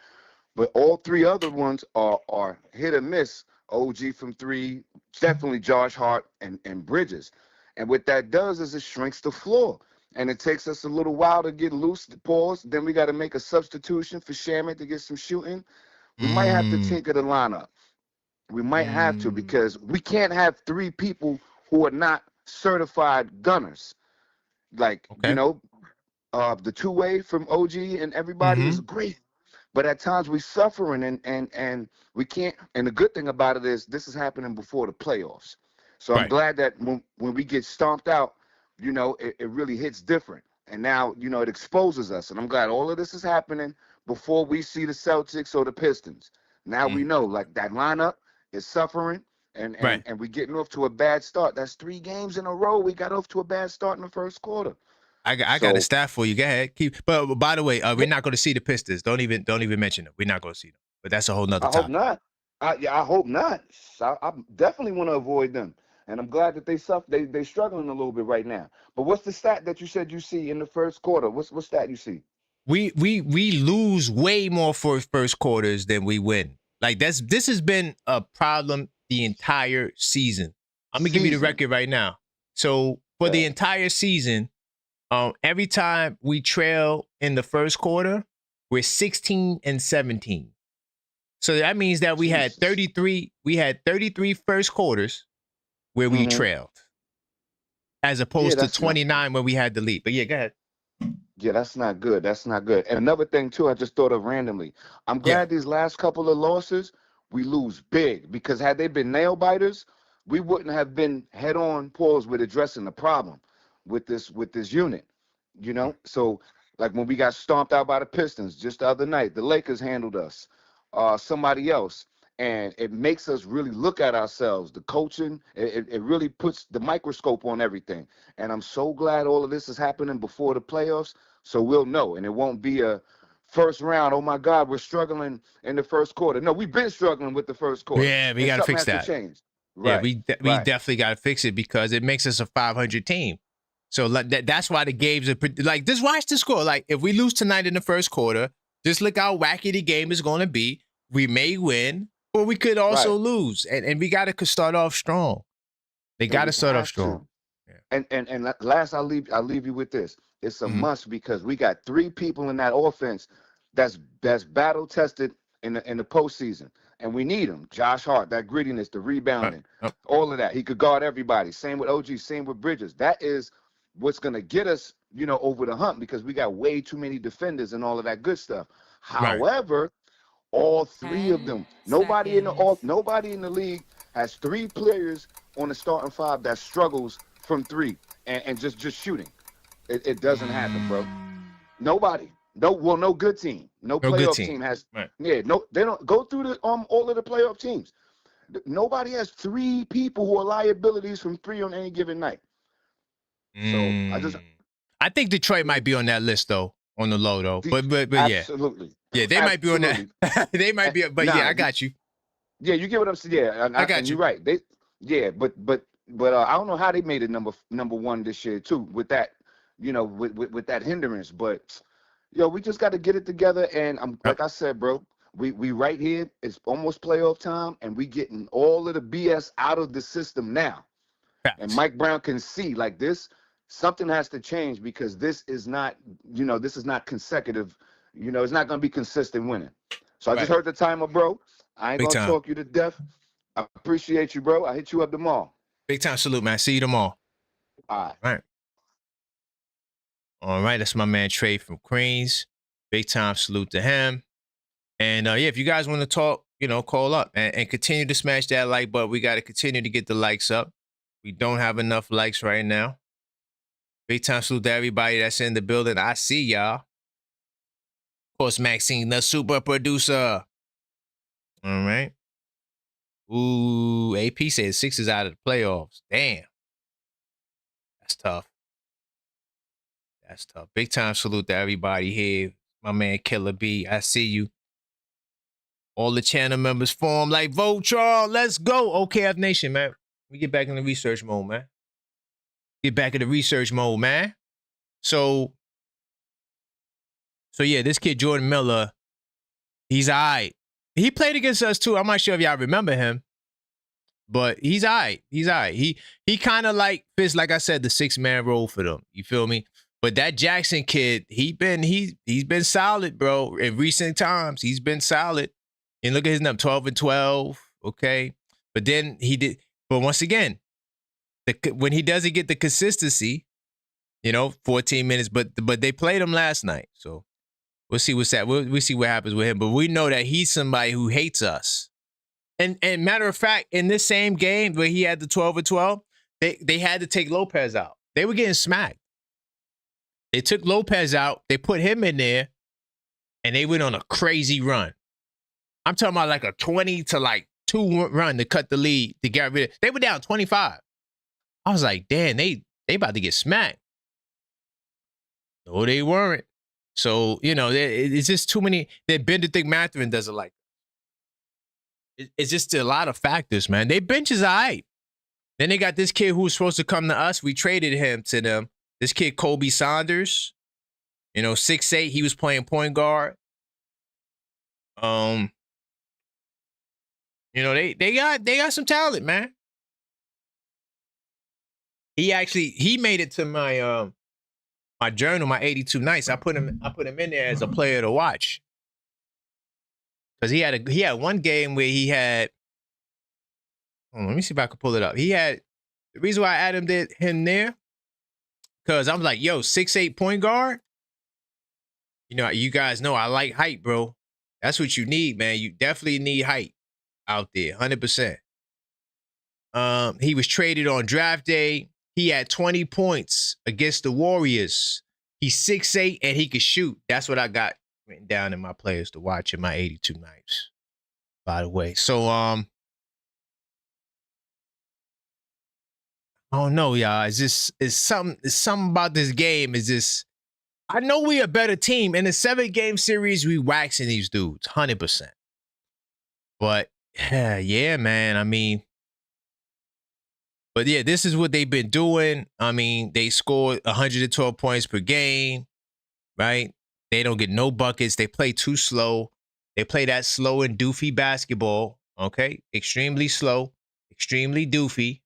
But all three other ones are hit or miss. OG from three, definitely Josh Hart and Bridges. And what that does is it shrinks the floor. And it takes us a little while to get loose, to pause. Then we got to make a substitution for Shaman to get some shooting. We might have to tinker the lineup. We might have to, because we can't have three people who are not certified gunners. Like, the two-way from OG and everybody is great. But at times we suffering and we can't. And the good thing about it is this is happening before the playoffs. So I'm glad that when we get stomped out, it really hits different. And now, it exposes us. And I'm glad all of this is happening before we see the Celtics or the Pistons. Now we know, like, that lineup is suffering and we're getting off to a bad start. That's 3 games in a row. We got off to a bad start in the first quarter. I got a stat for you. Go ahead. But by the way, we're not going to see the Pistons. Don't even mention them. We're not going to see them. But that's a whole nother topic. I hope not. I hope not. I definitely want to avoid them. And I'm glad that they're struggling a little bit right now. But what's the stat that you said you see in the first quarter? What stat you see? We lose way more for first quarters than we win. Like this has been a problem the entire season. I'm gonna give you the record right now. So for the entire season, every time we trail in the first quarter, we're 16 and 17. So that means that we had 33 first quarters where we trailed, as opposed to 29 when we had the lead. But yeah, go ahead. Yeah, that's not good. That's not good. And another thing too, I just thought of randomly. I'm glad these last couple of losses we lose big, because had they been nail biters, we wouldn't have been head on pause with addressing the problem with this unit. So like when we got stomped out by the Pistons just the other night, the Lakers handled us, somebody else. And it makes us really look at ourselves. The coaching, it really puts the microscope on everything. And I'm so glad all of this is happening before the playoffs, so we'll know. And it won't be a first round. Oh my God, we're struggling in the first quarter. No, we've been struggling with the first quarter. Yeah, we got to fix that. Something has to change. Yeah, Right. we definitely got to fix it because it makes us a 500 team. So that's why the games are like, just watch the score. Like, if we lose tonight in the first quarter, just look how wacky the game is going to be. We may win, or we could also lose. And we got to start off strong. They got to start off strong. Yeah. And last, I'll leave you with this. It's a must because we got 3 people in that offense that's battle tested in the postseason, and we need them. Josh Hart, that grittiness, the rebounding, all of that. He could guard everybody. Same with OG. Same with Bridges. That is what's gonna get us, over the hump because we got way too many defenders and all of that good stuff. However, all 3 of them, nobody in the league has 3 players on the starting 5 that struggles from 3 and just shooting. It doesn't happen, bro. Nobody. No good team. No playoff team has. Yeah, no, they don't go through the all of the playoff teams. Nobody has 3 people who are liabilities from 3 on any given night. So I think Detroit might be on that list though, on the low though. But yeah, absolutely. Yeah, they might be on that. They might be, but yeah, I got you. Yeah, you get what I'm saying. Yeah, I got you. You're right. But I don't know how they made it number 1 this year too with that, with that hindrance. But we just got to get it together. And I'm like I said, bro, we right here. It's almost playoff time, and we getting all of the BS out of the system now. And Mike Brown can see like this. Something has to change because this is not, this is not consecutive. It's not going to be consistent winning. So I just heard the timer, bro. I ain't going to talk you to death. I appreciate you, bro. I hit you up tomorrow. Big time salute, man. See you tomorrow. All right. All right. That's my man Trey from Queens. Big time salute to him. And yeah, if you guys want to talk, call up and continue to smash that like button. We got to continue to get the likes up. We don't have enough likes right now. Big time salute to everybody that's in the building. I see y'all. Of course, Maxine, the super producer. All right. Ooh, AP says Sixers out of the playoffs. Damn. That's tough. That's tough. Big time salute to everybody here. My man Killer B, I see you. All the channel members form like Voltron. Let's go. OKF Nation, man. We get back in the research mode, man. Get back in the research mode, man. So yeah, this kid Jordan Miller, he's all right. He played against us too. I'm not sure if y'all remember him, but he's all right. He's all right. He kind of like fits, like I said, the 6-man role for them. You feel me? But that Jackson kid, he's been solid, bro. In recent times, he's been solid. And look at his number, 12 and 12. Okay, but then But once again, when he doesn't get the consistency, 14 minutes. But they played him last night, so we'll see what's that. We'll see what happens with him. But we know that he's somebody who hates us. And matter of fact, in this same game where he had the 12 and 12, they had to take Lopez out. They were getting smacked. They took Lopez out. They put him in there, and they went on a crazy run. I'm talking about like a 20-2 run to cut the lead to get rid of. They were down 25. I was like, damn, they about to get smacked. No, they weren't. So, it's just too many. That Benedict Mathurin doesn't like. It's just a lot of factors, man. They bench is all right. Then they got this kid who was supposed to come to us. We traded him to them. This kid, Kobe Saunders, 6'8", he was playing point guard. They got some talent, man. He made it to my my journal, my 82 nights. I put him in there as a player to watch. Because he had one game where he had, let me see if I can pull it up. The reason why I added him there, because I'm like, 6'8" point guard. You guys know I like height, bro. That's what you need, man. You definitely need height out there, 100%. He was traded on draft day. He had 20 points against the Warriors. He's 6'8", and he could shoot. That's what I got written down in my players to watch in my 82 nights, by the way. So, I don't know, y'all. It's something about this game is just, I know we a better team. In the 7-game series, we waxing these dudes, 100%. But, yeah, man, I mean, but yeah, this is what they've been doing. I mean, they scored 112 points per game, right? They don't get no buckets. They play too slow. They play that slow and doofy basketball, okay? Extremely slow, extremely doofy.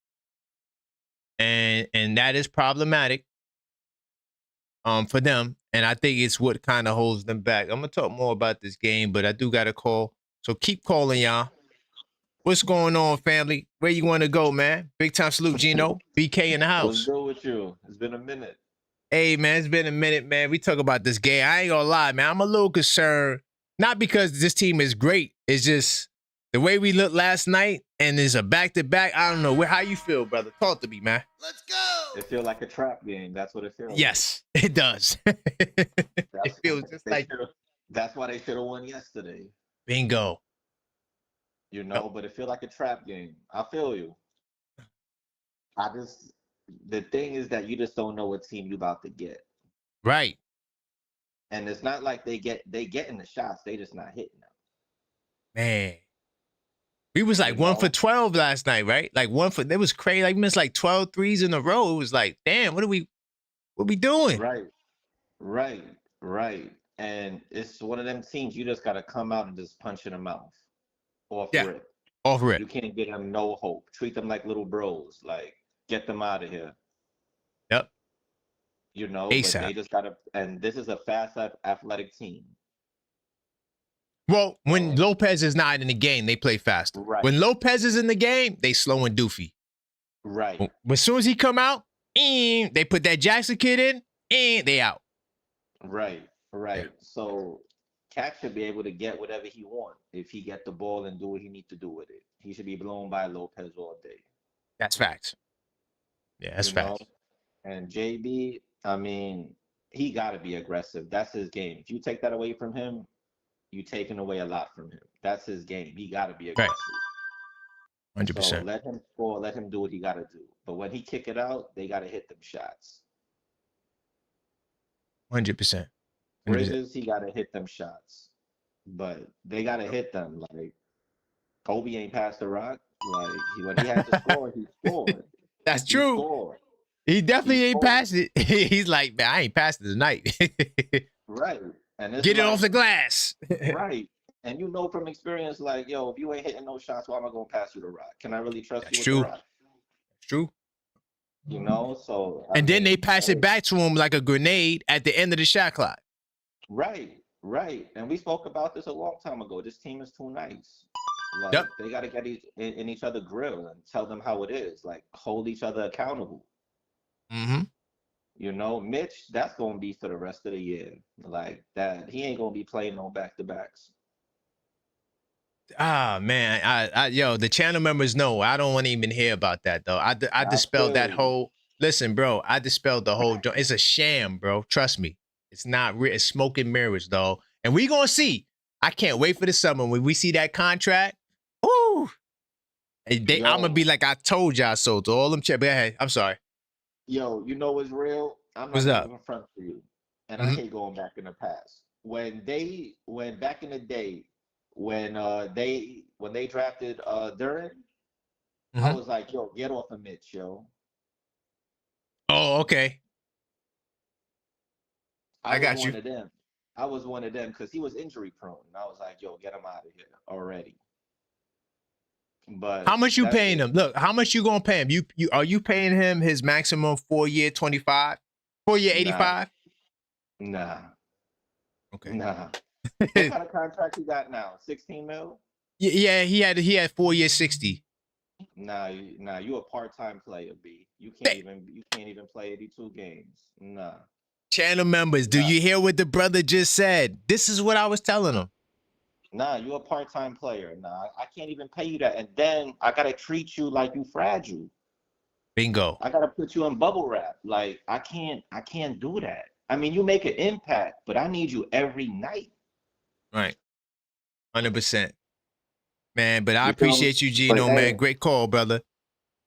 And that is problematic for them. And I think it's what kind of holds them back. I'm going to talk more about this game, but I do got a call. So keep calling, y'all. What's going on, family? Where you want to go, man? Big time salute, Gino. BK in the house. What's good with you? It's been a minute. Hey, man, it's been a minute, man. We talk about this game. I ain't gonna lie, man. I'm a little concerned. Not because this team is great. It's just the way we looked last night, and there's a back-to-back. I don't know. How you feel, brother? Talk to me, man. Let's go. It feels like a trap game. That's what it feels yes, like. It does. It feels just like... That's why they should have won yesterday. Bingo. You know, but it feels like a trap game. I feel you. The thing is that you just don't know what team you about to get. Right. And it's not like they getting the shots, they just not hitting them. Man. We was like 1 for 12 last night, right? Like it was crazy. Like missed like 12 threes in a row. It was like, damn, what are we doing? Right. And it's one of them teams you just gotta come out and just punch in the mouth. Off rip. You can't get them no hope. Treat them like little bros. Like, get them out of here. Yep. You know, ASAP. But they just gotta, and this is a fast, athletic team. Well, when Lopez is not in the game, they play faster. Right. When Lopez is in the game, they slow and doofy. Right. As soon as he come out, they put that Jackson kid in, and they out. Right. Yeah. So Cat should be able to get whatever he wants if he get the ball and do what he needs to do with it. He should be blown by Lopez all day. That's facts. Yeah, that's facts. And JB, I mean, he got to be aggressive. That's his game. If you take that away from him, you're taking away a lot from him. That's his game. He got to be aggressive. Right. 100%. So let him score. Let him do what he got to do. But when he kick it out, they got to hit them shots. 100%. Bridges, he got to hit them shots. But they got to hit them. Like, Kobe ain't passed the rock. Like, when he had to score, he scored. That's true. Scored. He definitely ain't passed it. He's like, man, I ain't passed it tonight. Right. And get it off the glass. Right. And you know from experience, like, yo, if you ain't hitting no shots, why am I going to pass you the rock? Can I really trust you with the rock? It's true. You know, so. And then they pass it back to him like a grenade at the end of the shot clock. Right. And we spoke about this a long time ago. This team is too nice. Like, they got to get in each other's grill and tell them how it is. Like, hold each other accountable. Mm-hmm. You know, Mitch, that's going to be for the rest of the year. Like that, he ain't going to be playing no back-to-backs. Ah, man, yo, the channel members know. I don't want to even hear about that, though. I dispelled that whole. Listen, bro, I dispelled the whole. It's a sham, bro. Trust me. It's not real. It's smoke and mirrors, though. And we gonna see. I can't wait for the summer when we see that contract. Woo! I'm gonna be like I told y'all so to all them. Go ahead. I'm sorry. Yo, you know what's real? I'm not even in front for you, and I hate going back in the past. When back in the day, when they drafted Duran, I was like, yo, get off of Mitch, yo. Oh, okay. I got you. I was one of them because he was injury prone. And I was like, yo, get him out of here already. But how much you paying him? Look, how much you gonna pay him? You are you paying him his maximum 4-year 25? 4-year 85? Nah. Okay. Nah. What kind of contract he got now? 16 mil? Yeah, he had 4 years 60. Nah, you a part-time player, B. You can't even play 82 games. Nah. Channel members, do you hear what the brother just said? This is what I was telling him. Nah, you a part-time player. Nah, I can't even pay you that. And then I gotta treat you like you fragile. Bingo. I gotta put you in bubble wrap. Like I can't do that. I mean, you make an impact, but I need you every night. Right. 100%. Man, but I appreciate you, Gino, man. Great call, brother.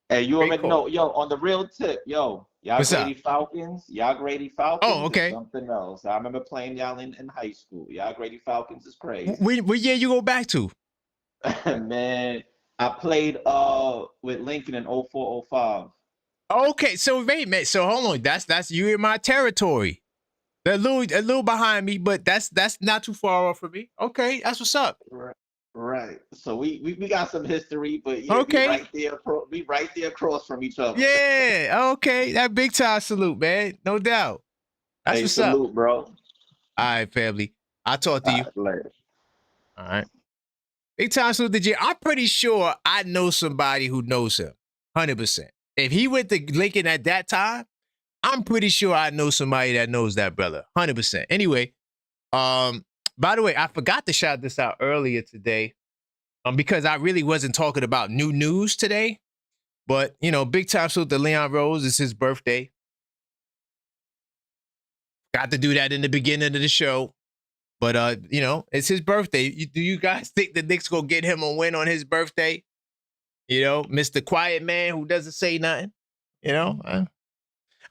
Hey, you already know, yo, on the real tip, yo, Y'all What's Grady up? Falcons. Y'all Grady Falcons Oh, okay. is something else. I remember playing y'all in high school. Y'all Grady Falcons is crazy. What year you go back to? Man, I played with Lincoln in 04-05. Okay, so wait, man. So hold on. That's you in my territory. A little behind me, but that's not too far off from me. Okay, that's what's up. Right. So we got some history, but yeah, Okay. we right there across from each other. Yeah. Okay. That big time salute, man. No doubt. That's what's salute, up, bro. All right, family. I'll talk to you. Later. All right. Big time salute to Jay. I'm pretty sure I know somebody who knows him. 100%. If he went to Lincoln at that time, I'm pretty sure I know somebody that knows that brother. 100%. Anyway, by the way, I forgot to shout this out earlier today. Because I really wasn't talking about new news today. But, you know, big time salute to Leon Rose. It's his birthday. Got to do that in the beginning of the show. But, you know, it's his birthday. Do you guys think the Knicks gonna get him a win on his birthday? You know, Mr. Quiet Man who doesn't say nothing. You know, I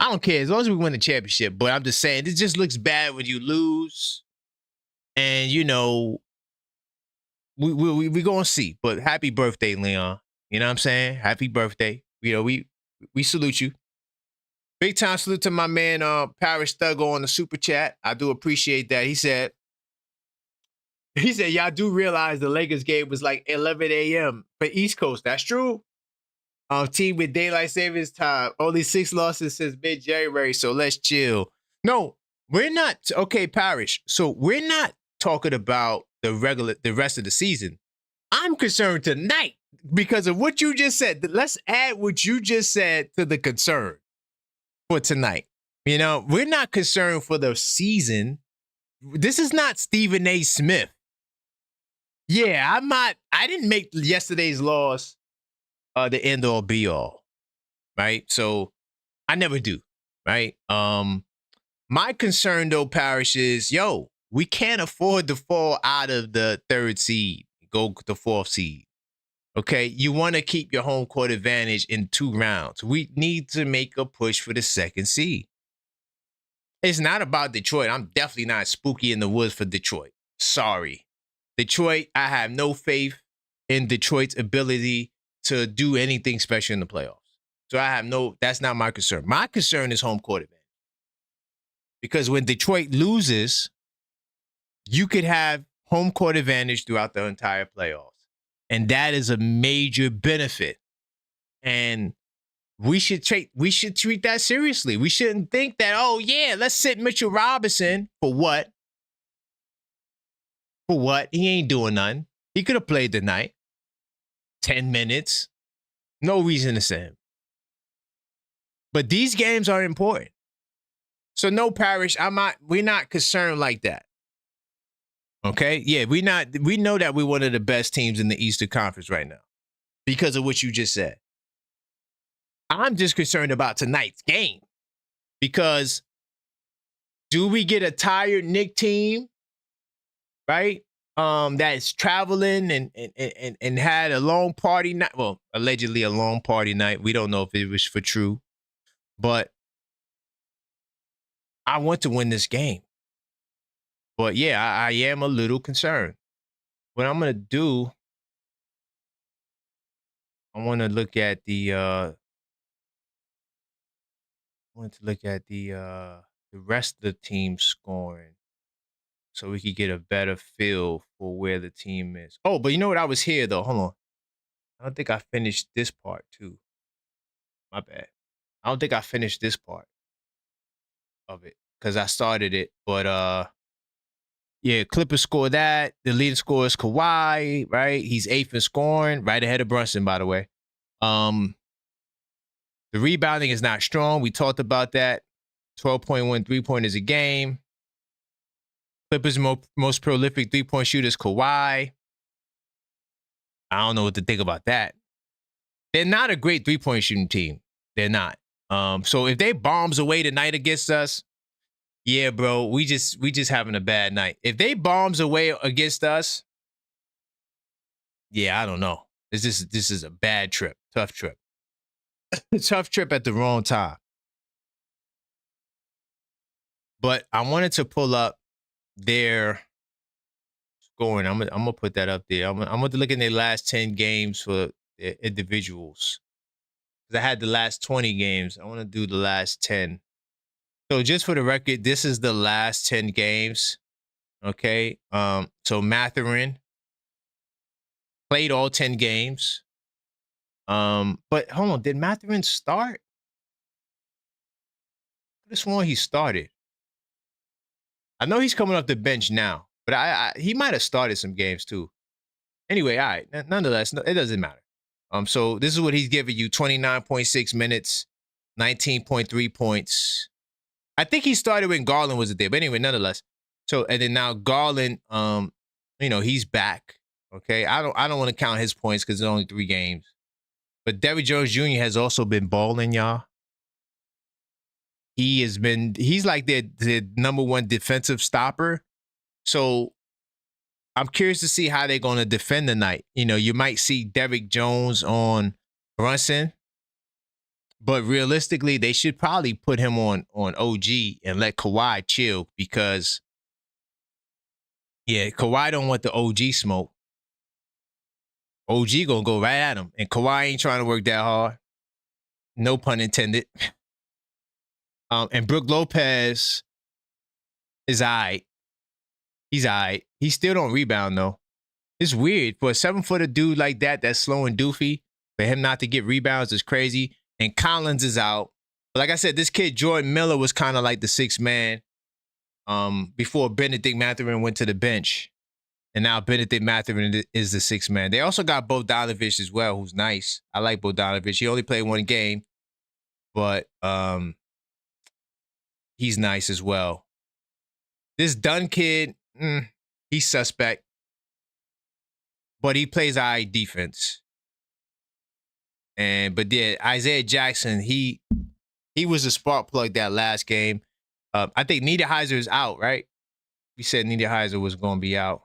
don't care as long as we win the championship. But I'm just saying, it just looks bad when you lose. And, you know, we gonna see. But happy birthday, Leon. You know what I'm saying? Happy birthday. You know, we salute you. Big time salute to my man Paris Thuggo on the super chat. I do appreciate that. He said, y'all do realize the Lakers game was like 11 a.m. for East Coast. That's true. Team with daylight savings time. Only 6 losses since mid-January, so let's chill. No, we're not. Okay, Parrish. So we're not talking about the rest of the season. I'm concerned tonight because of what you just said. Let's add what you just said to the concern for tonight. You know, we're not concerned for the season. This is not Stephen A. Smith. Yeah, I'm not. I didn't make yesterday's loss the end all be all, right? So I never do, right? My concern though, Parrish, is we can't afford to fall out of the 3rd seed, go to 4th seed. Okay, you want to keep your home court advantage in 2 rounds. We need to make a push for the 2nd seed. It's not about Detroit. I'm definitely not spooky in the woods for Detroit. Sorry. Detroit, I have no faith in Detroit's ability to do anything special in the playoffs. So that's not my concern. My concern is home court advantage. Because when Detroit loses, you could have home court advantage throughout the entire playoffs. And that is a major benefit. And we should treat that seriously. We shouldn't think that, oh yeah, let's sit Mitchell Robinson for what? For what? He ain't doing nothing. He could have played tonight. 10 minutes. No reason to sit him. But these games are important. So no, Parrish, we're not concerned like that. Okay? Yeah, we know that we're one of the best teams in the Eastern Conference right now because of what you just said. I'm just concerned about tonight's game because do we get a tired Knick team, right? That's traveling and had a long party night. Well, allegedly a long party night. We don't know if it was for true, but I want to win this game. But yeah, I am a little concerned. What I'm gonna do, I want to look at the rest of the team scoring so we could get a better feel for where the team is. Oh, but you know what? I was here though. Hold on. I don't think I finished this part too. My bad. I don't think I finished this part of it because I started it. But yeah, Clippers score that. The leading scorer is Kawhi, right? He's 8th in scoring, right ahead of Brunson, by the way. The rebounding is not strong. We talked about that. 12.1 3-pointers a game. Clippers' most prolific 3-point shooter is Kawhi. I don't know what to think about that. They're not a great 3-point shooting team. They're not. So if they bombs away tonight against us, yeah, bro, we just having a bad night. If they bombs away against us, yeah, I don't know. This is a bad trip, tough trip. Tough trip at the wrong time. But I wanted to pull up their scoring. I'm gonna put that up there. I'm gonna look at their last 10 games for individuals. Because I had the last 20 games. I want to do the last 10. So just for the record, this is the last 10 games. Okay. So Mathurin played all 10 games. But hold on, did Mathurin start? This one he started. I know he's coming off the bench now, but he might have started some games too. Anyway, all right. Nonetheless, it doesn't matter. So this is what he's giving you: 29.6 minutes, 19.3 points. I think he started when Garland was there, but anyway, nonetheless. So and then now Garland, he's back. Okay, I don't want to count his points because it's only 3 games. But Derrick Jones Jr. has also been balling, y'all. He's like the number 1 defensive stopper. So I'm curious to see how they're going to defend tonight. You might see Derrick Jones on Brunson, but realistically, they should probably put him on OG and let Kawhi chill because, Kawhi don't want the OG smoke. OG gonna go right at him, and Kawhi ain't trying to work that hard. No pun intended. And Brook Lopez is all right. He's all right. He still don't rebound, though. It's weird. For a 7-footer dude like that, that's slow and doofy, for him not to get rebounds is crazy. And Collins is out. But like I said, this kid, Jordan Miller, was kind of like the 6th man before Benedict Mathurin went to the bench. And now Benedict Mathurin is the 6th man. They also got Bogdanovich as well, who's nice. I like Bogdanovich. He only played 1 game, but he's nice as well. This Dunn kid, he's suspect, but he plays all right defense. But Isaiah Jackson, he was a spark plug that last game. I think Niederheiser is out, right? We said Niederheiser was going to be out.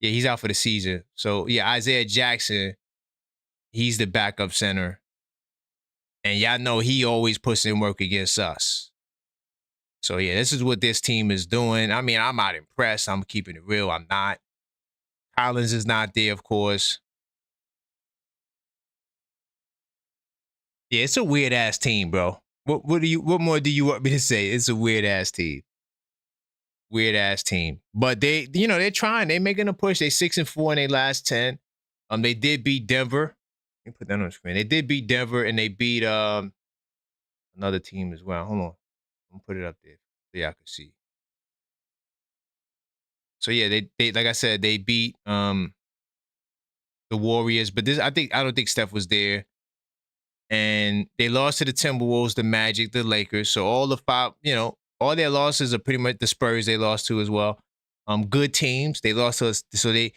Yeah, he's out for the season. So, Isaiah Jackson, he's the backup center. And y'all know he always puts in work against us. So, this is what this team is doing. I mean, I'm not impressed. I'm keeping it real. I'm not. Collins is not there, of course. Yeah, it's a weird-ass team, bro. What more do you want me to say? It's a weird-ass team. Weird-ass team. But they're trying. They're making a push. They're 6-4 in their last 10. They did beat Denver. Let me put that on the screen. They did beat Denver, and they beat another team as well. Hold on. I'm going to put it up there so y'all can see. So, they like I said, they beat the Warriors. But I don't think Steph was there. And they lost to the Timberwolves, the Magic, the Lakers. So all the 5, all their losses are pretty much the Spurs they lost to as well. Good teams. They lost to us. So they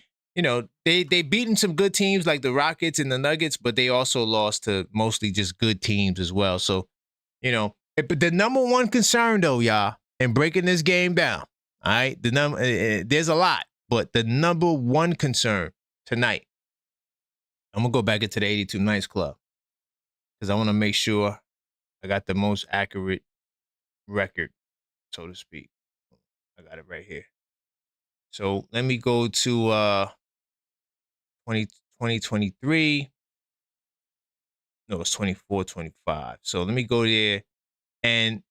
beaten some good teams like the Rockets and the Nuggets, but they also lost to mostly just good teams as well. So, but the number 1 concern though, y'all, in breaking this game down, all right, there's a lot, but the number 1 concern tonight, I'm going to go back into the 82 Nights Club because I want to make sure I got the most accurate record, so to speak. I got it right here. So let me go to 2023. No, it's 24-25. So let me go there. And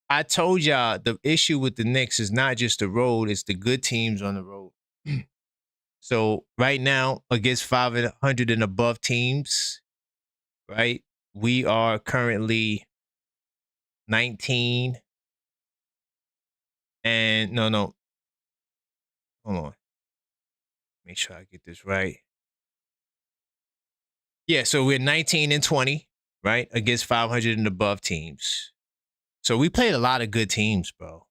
I told y'all the issue with the Knicks is not just the road, it's the good teams on the road. So right now, against 500 and above teams, right, we are currently 19. And no. Hold on. Make sure I get this right. Yeah, so we're 19-20, right, against 500 and above teams. So we played a lot of good teams, bro.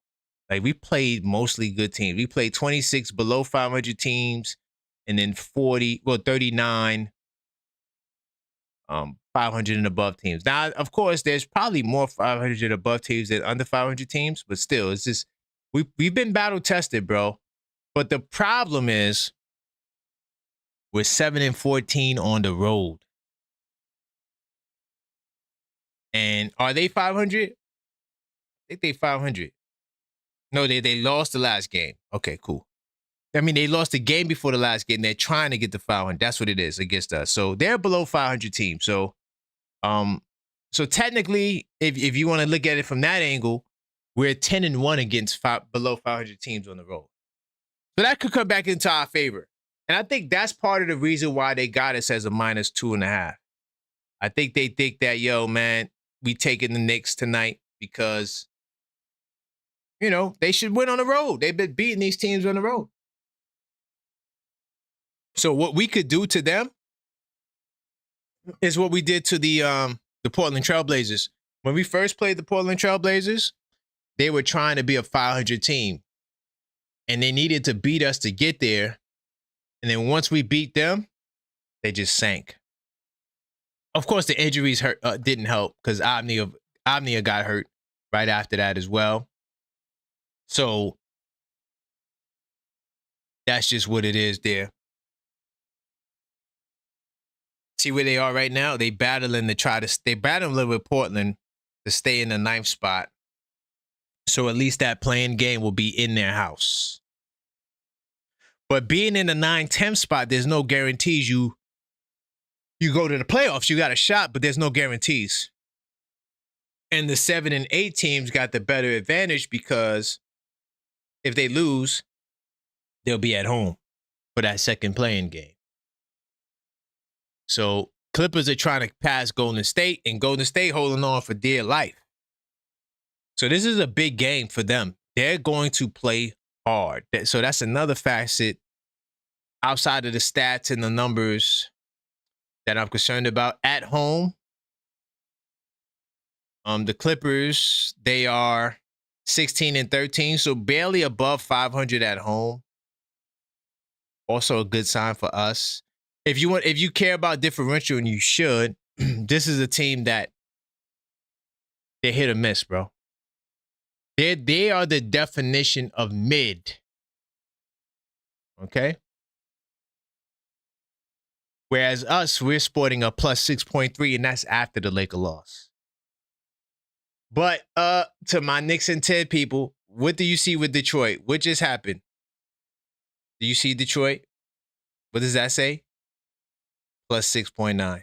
Like, we played mostly good teams. We played 26 below 500 teams, and then 39 500 and above teams. Now, of course, there's probably more 500 and above teams than under 500 teams, but still, it's just we've been battle tested, bro. But the problem is we're 7-14 on the road. And are they 500? think they 500. No, they lost the last game. Okay, cool. I mean, they lost the game before the last game. They're trying to get to 500. That's what it is against us. So they're below 500 team. So, so technically, if you want to look at it from that angle, we're 10-1 against below 500 teams on the road. So that could come back into our favor. And I think that's part of the reason why they got us as a -2.5. I think they think that, yo, man, we taking the Knicks tonight because, you know, they should win on the road. They've been beating these teams on the road. So what we could do to them is what we did to the Portland Trailblazers. When we first played the Portland Trailblazers, they were trying to be a 500 team. And they needed to beat us to get there. And then once we beat them, they just sank. Of course, the injuries didn't help because Omnia got hurt right after that as well. So that's just what it is there. See where they are right now? They battling with Portland to stay in the 9th spot. So at least that playing game will be in their house. But being in the 9-10 spot, there's no guarantees you go to the playoffs. You got a shot, but there's no guarantees. And the 7 and 8 teams got the better advantage because if they lose, they'll be at home for that second playing game. So Clippers are trying to pass Golden State, and Golden State holding on for dear life. So this is a big game for them. They're going to play hard. So that's another facet outside of the stats and the numbers that I'm concerned about. At home, the Clippers, they are 16-13, so barely above 500 at home. Also a good sign for us. If you care about differential, and you should, this is a team that they hit or miss, bro. They are the definition of mid. Okay? Whereas us, we're sporting a plus 6.3, and that's after the Laker loss. But to my Knicks and Ted people, what do you see with Detroit? What just happened? Do you see Detroit? What does that say? Plus 6.9.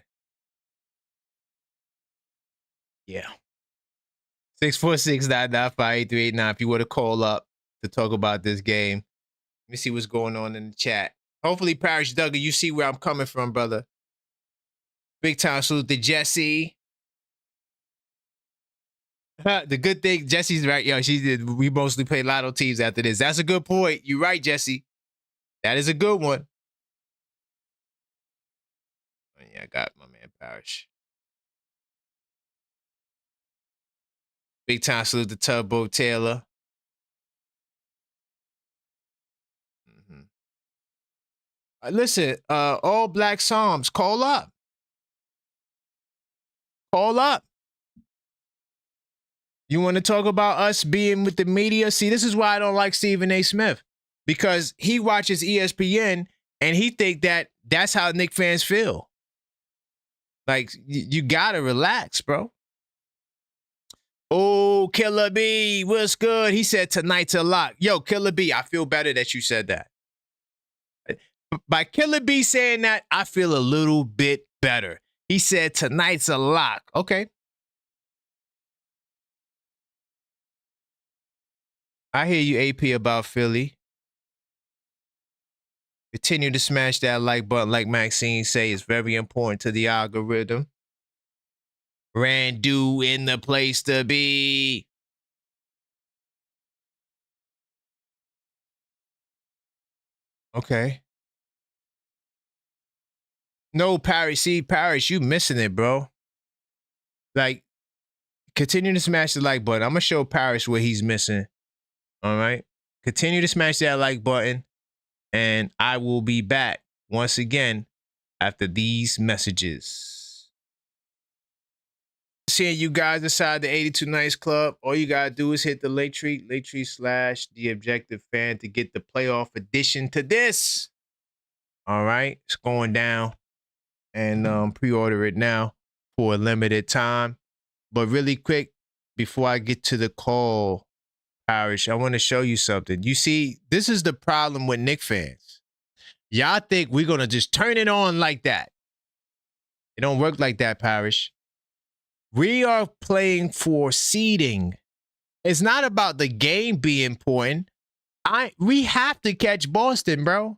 Yeah. 646-995-8389 if you want to call up to talk about this game. Let me see what's going on in the chat. Hopefully, Parish Duggar, you see where I'm coming from, brother. Big time salute to Jesse. The good thing, Jesse's right. Yo, we mostly play lotto teams after this. That's a good point. You're right, Jesse. That is a good one. Oh, yeah, I got my man Parish. Big time salute to Tugboat Taylor. Listen, all black Psalms, call up. Call up. You want to talk about us being with the media? See, this is why I don't like Stephen A. Smith. Because he watches ESPN and he think that that's how Knicks fans feel. Like, you got to relax, bro. Oh, Killer B, what's good? He said tonight's a lock. Yo, Killer B, I feel better that you said that. By Killer B saying that, I feel a little bit better. He said tonight's a lock. Okay. I hear you, AP, about Philly. Continue to smash that like button, like Maxine say. It's very important to the algorithm. Randu in the place to be. Okay. No, Paris. See, Paris, you missing it, bro. Like, continue to smash the like button. I'm going to show Paris what he's missing. All right? Continue to smash that like button. And I will be back once again after these messages. Seeing you guys inside the 82 Nights Club. All you got to do is hit the Linktree/TheObjectiveFan to get the playoff edition to this. All right? It's going down. And pre-order it now for a limited time. But really quick, before I get to the call, Parrish, I want to show you something. You see, this is the problem with Knicks fans. Y'all think we're going to just turn it on like that. It don't work like that, Parrish. We are playing for seeding. It's not about the game being important. We have to catch Boston, bro.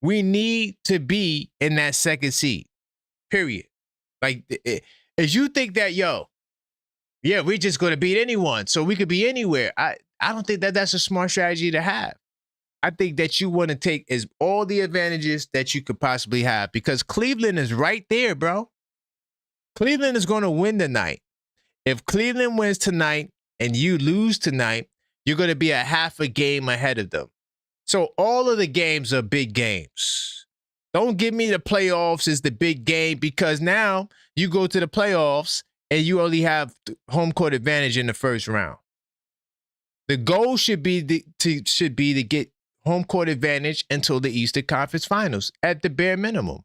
We need to be in that second seed. Period. Like, if you think that, we're just going to beat anyone, so we could be anywhere. I don't think that that's a smart strategy to have. I think that you want to take all the advantages that you could possibly have, because Cleveland is right there, bro. Cleveland is going to win tonight. If Cleveland wins tonight and you lose tonight, you're going to be a half a game ahead of them. So all of the games are big games. Don't give me the playoffs as the big game, because now you go to the playoffs and you only have home court advantage in the first round. The goal should be to get home court advantage until the Eastern Conference Finals at the bare minimum.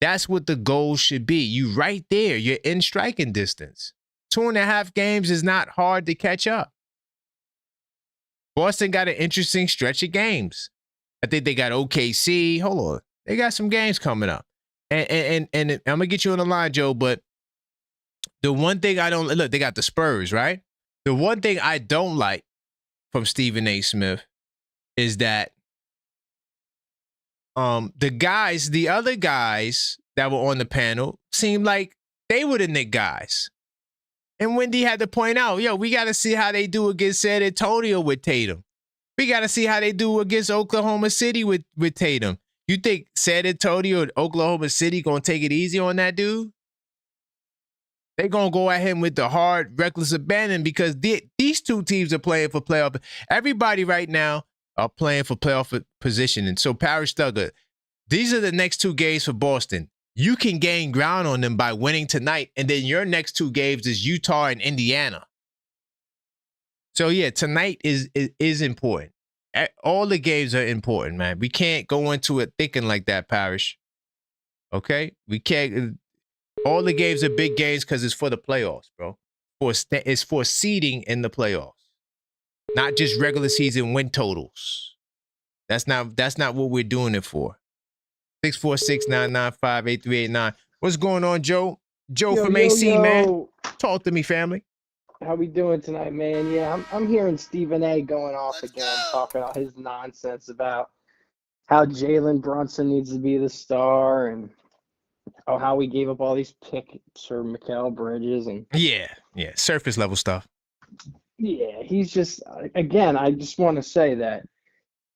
That's what the goal should be. You right there. You're in striking distance. 2.5 games is not hard to catch up. Boston got an interesting stretch of games. I think they got OKC. Hold on. They got some games coming up. And I'm going to get you on the line, Joe, but the one thing I don't... Look, they got the Spurs, right? The one thing I don't like from Stephen A. Smith is that the other guys that were on the panel seemed like they were the Knicks guys. And Wendy had to point out, we got to see how they do against San Antonio with Tatum. We got to see how they do against Oklahoma City with Tatum. You think San Antonio and Oklahoma City going to take it easy on that dude? They're going to go at him with the hard, reckless abandon, because these two teams are playing for playoff. Everybody right now are playing for playoff positioning. So, Parrish Thugger, these are the next 2 games for Boston. You can gain ground on them by winning tonight, and then your next 2 games is Utah and Indiana. So, tonight is important. All the games are important, man. We can't go into it thinking like that, Parrish. Okay? We can't. All the games are big games because it's for the playoffs, bro. It's for seeding in the playoffs, not just regular season win totals. That's not what we're doing it for. 646-995-8389. What's going on, Joe? Joe from AC, man. Talk to me, family. How we doing tonight, man? Yeah, I'm hearing Stephen A. going off again, talking about his nonsense about how Jalen Brunson needs to be the star, and how we gave up all these picks for Mikal Bridges, and surface level stuff. Yeah, he's just, again, I just want to say that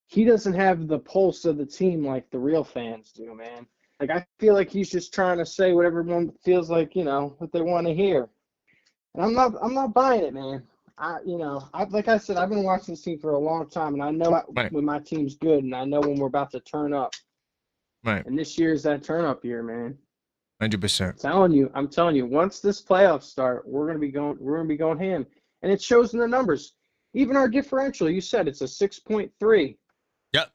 he doesn't have the pulse of the team like the real fans do, man. Like, I feel like he's just trying to say what everyone feels like, what they want to hear. And I'm not buying it, man. Like I said, I've been watching this team for a long time, and I know when my team's good, and I know when we're about to turn up. Right. And this year's that turn up year, man. 100%. I'm telling you, once this playoffs start, we're gonna be going ham. And it shows in the numbers. Even our differential, you said it's a 6.3. Yep.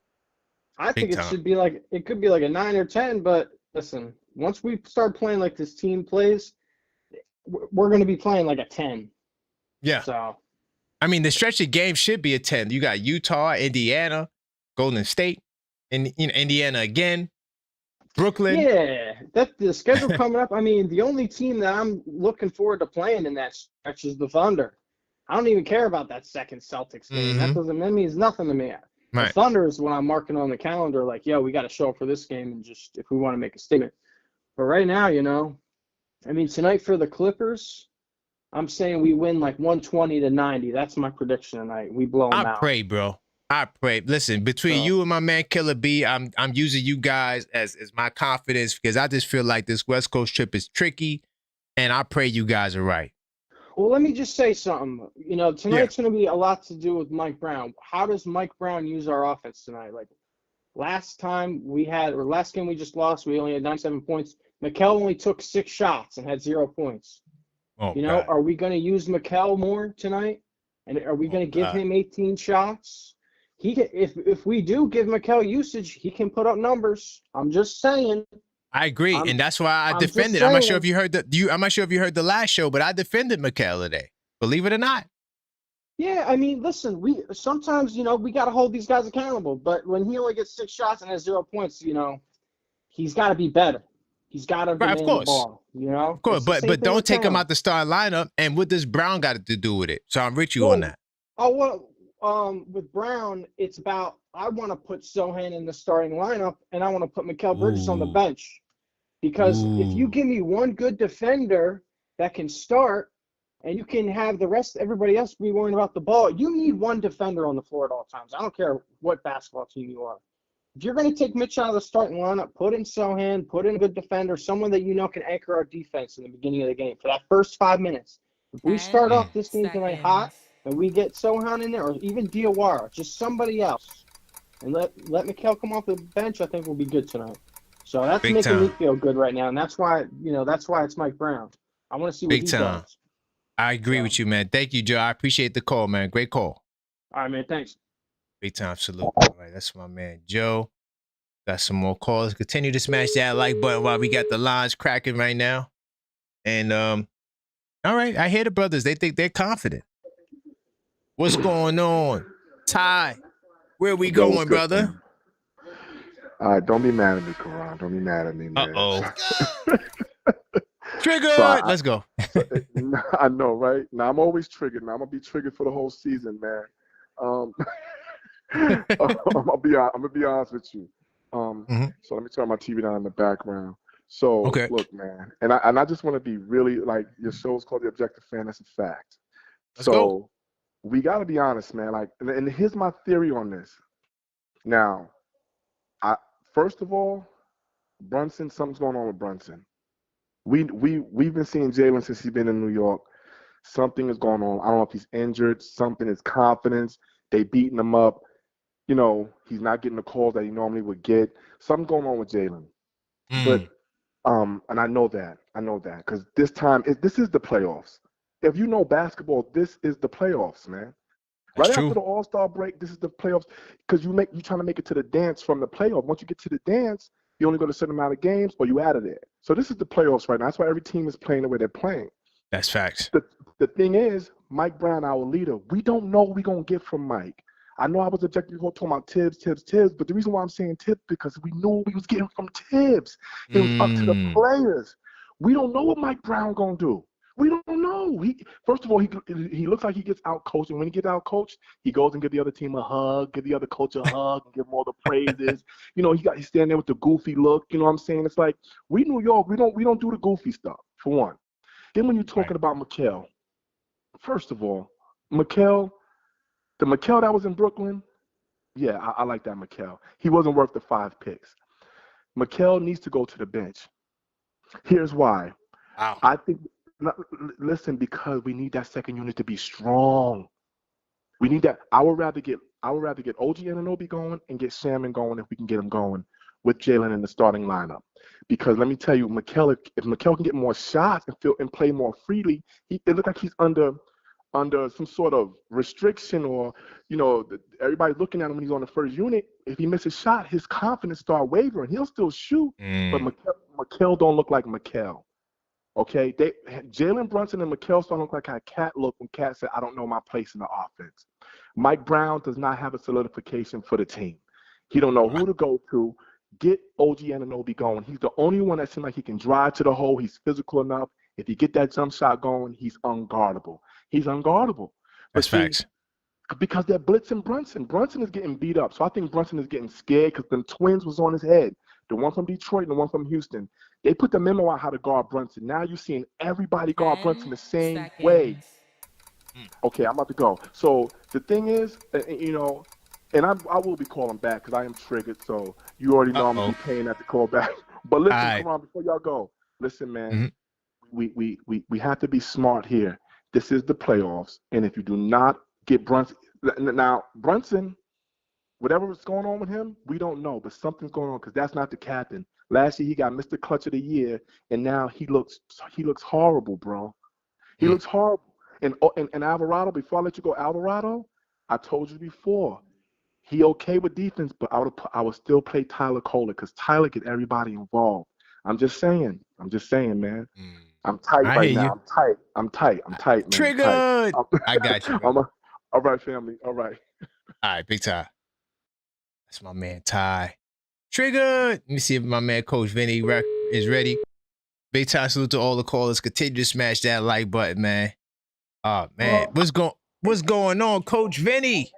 I think it should be it could be like a 9 or 10, but listen, once we start playing like this team plays, we're going to be playing like a 10. Yeah. So, I mean, the stretch of games should be a 10. You got Utah, Indiana, Golden State, and Indiana again, Brooklyn. Yeah, the schedule coming up. I mean, the only team that I'm looking forward to playing in that stretch is the Thunder. I don't even care about that second Celtics game. Mm-hmm. That means nothing to me. Right. The Thunder is when I'm marking on the calendar, like, we got to show up for this game, and just if we want to make a statement. But right now, I mean, tonight for the Clippers, I'm saying we win like 120-90. That's my prediction tonight. We blow them out. I pray, bro. I pray. Listen, between you and my man Killer B, I'm using you guys as my confidence, because I just feel like this West Coast trip is tricky, and I pray you guys are right. Well, let me just say something. Tonight's going to be a lot to do with Mike Brown. How does Mike Brown use our offense tonight? Like last game we just lost, we only had 97 points. Mikal only took 6 shots and had 0 points. God. Are we going to use Mikal more tonight? And are we going to give him 18 shots? If we do give Mikal usage, he can put up numbers. I'm just saying. I agree, and that's why I defended. I'm not sure if you heard I'm not sure if you heard the last show, but I defended Mikal today. Believe it or not. Yeah, I mean, listen, we sometimes, we got to hold these guys accountable. But when he only gets 6 shots and has 0 points, he's got to be better. He's got to demand the ball, Of course, but don't take him out the starting lineup. And what does Brown got to do with it? So I'm with you on that. Oh, well, with Brown, it's about I want to put Sohan in the starting lineup, and I want to put Mikal Bridges on the bench. Because if you give me one good defender that can start, and you can have everybody else be worrying about the ball, you need one defender on the floor at all times. I don't care what basketball team you are. If you're going to take Mitch out of the starting lineup, put in Sohan, put in a good defender, someone that can anchor our defense in the beginning of the game for that first 5 minutes. If we start off this game tonight hot and we get Sohan in there, or even Diawara, just somebody else, and let Mikal come off the bench, I think we'll be good tonight. So that's making me feel good right now, and that's why it's Mike Brown. I want to see what he does. I agree with you, man. Thank you, Joe. I appreciate the call, man. Great call. All right, man. Thanks. Big time salute. All right, that's my man, Joe. Got some more calls. Continue to smash that like button while we got the lines cracking right now. And all right, I hear the brothers. They think they're confident. What's going on? Ty, where we going, brother? Man. All right, don't be mad at me, Karan. Don't be mad at me, man. Uh-oh. Triggered. Let's go. I know, right? Now, I'm always triggered. Now, I'm going to be triggered for the whole season, man. I'm gonna be honest with you. So let me turn my TV down in the background. So look, man, and I just want to be really like your show's called The Objective Fan. That's a fact. Let's go. We got to be honest, man. Like, and here's my theory on this. Now, first of all, Brunson, something's going on with Brunson. We've been seeing Jalen since he's been in New York. Something is going on. I don't know if he's injured. Something is confidence. They beating him up. He's not getting the calls that he normally would get. Something's going on with Jalen. But and I know that because this is the playoffs. If you know basketball, this is the playoffs, man. That's right true. After the All-Star break, this is the playoffs because you're trying to make it to the dance from the playoff. Once you get to the dance, you only go to a certain amount of games or you out of there. So this is the playoffs right now. That's why every team is playing the way they're playing. That's facts. The thing is, Mike Brown, our leader, we don't know what we're going to get from Mike. I know I was objecting talking about Tibbs, but the reason why I'm saying Tibbs because we knew what we was getting from Tibbs. It was up to the players. We don't know what Mike Brown going to do. We don't know. First of all, he looks like he gets out-coached, and when he gets out-coached, he goes and give the other team a hug, give the other coach a hug, give them all the praises. He's standing there with the goofy look. You know what I'm saying? It's like we New York, we don't do the goofy stuff for one. Then when you're talking about Mikal, first of all, Mikal, the Mikal that was in Brooklyn, yeah, I like that Mikal. He wasn't worth the 5 picks. Mikal needs to go to the bench. Here's why. Wow. I think. Listen, because we need that second unit to be strong. We need that. I would rather get OG Anunoby going and get Salmon going if we can get him going with Jalen in the starting lineup. Because let me tell you, Mikal, if Mikal can get more shots and play more freely, it looks like he's under some sort of restriction or, everybody's looking at him when he's on the first unit. If he misses a shot, his confidence start wavering. He'll still shoot, but Mikal don't look like Mikal. Okay, Jalen Brunson and Mikal don't look like how Cat looked when Cat said, I don't know my place in the offense. Mike Brown does not have a solidification for the team. He don't know who to go to. Get OG Anunoby going. He's the only one that seems like he can drive to the hole. He's physical enough. If he get that jump shot going, he's unguardable. That's facts. Because they're blitzing Brunson. Brunson is getting beat up. So I think Brunson is getting scared because the twins was on his head. The one from Detroit and the one from Houston. They put the memo out how to guard Brunson. Now you're seeing everybody guard Brunson the same way. Okay, I'm about to go. So the thing is, and I will be calling back because I am triggered. So you already know I'm going to be paying at the call back. But listen, come on, before y'all go. Listen, man, we have to be smart here. This is the playoffs. And if you do not get Brunson. Now, Brunson, whatever is going on with him, we don't know. But something's going on because that's not the captain. Last year, he got Mr. Clutch of the Year, and now he looks horrible, bro. He looks horrible. And Alvarado, before I let you go, Alvarado, I told you before, he okay with defense, but I would still play Tyler Kohler because Tyler get everybody involved. I'm just saying, man. I'm tight right now. I'm tight, man. Triggered. Tight. I got you, bro. All right, family. All right. All right, Big Ty. That's my man, Ty. Triggered. Let me see if my man, Coach Vinnie, is ready. Big Ty, salute to all the callers. Continue to smash that like button, man. Oh, man. What's going on, Coach Vinnie?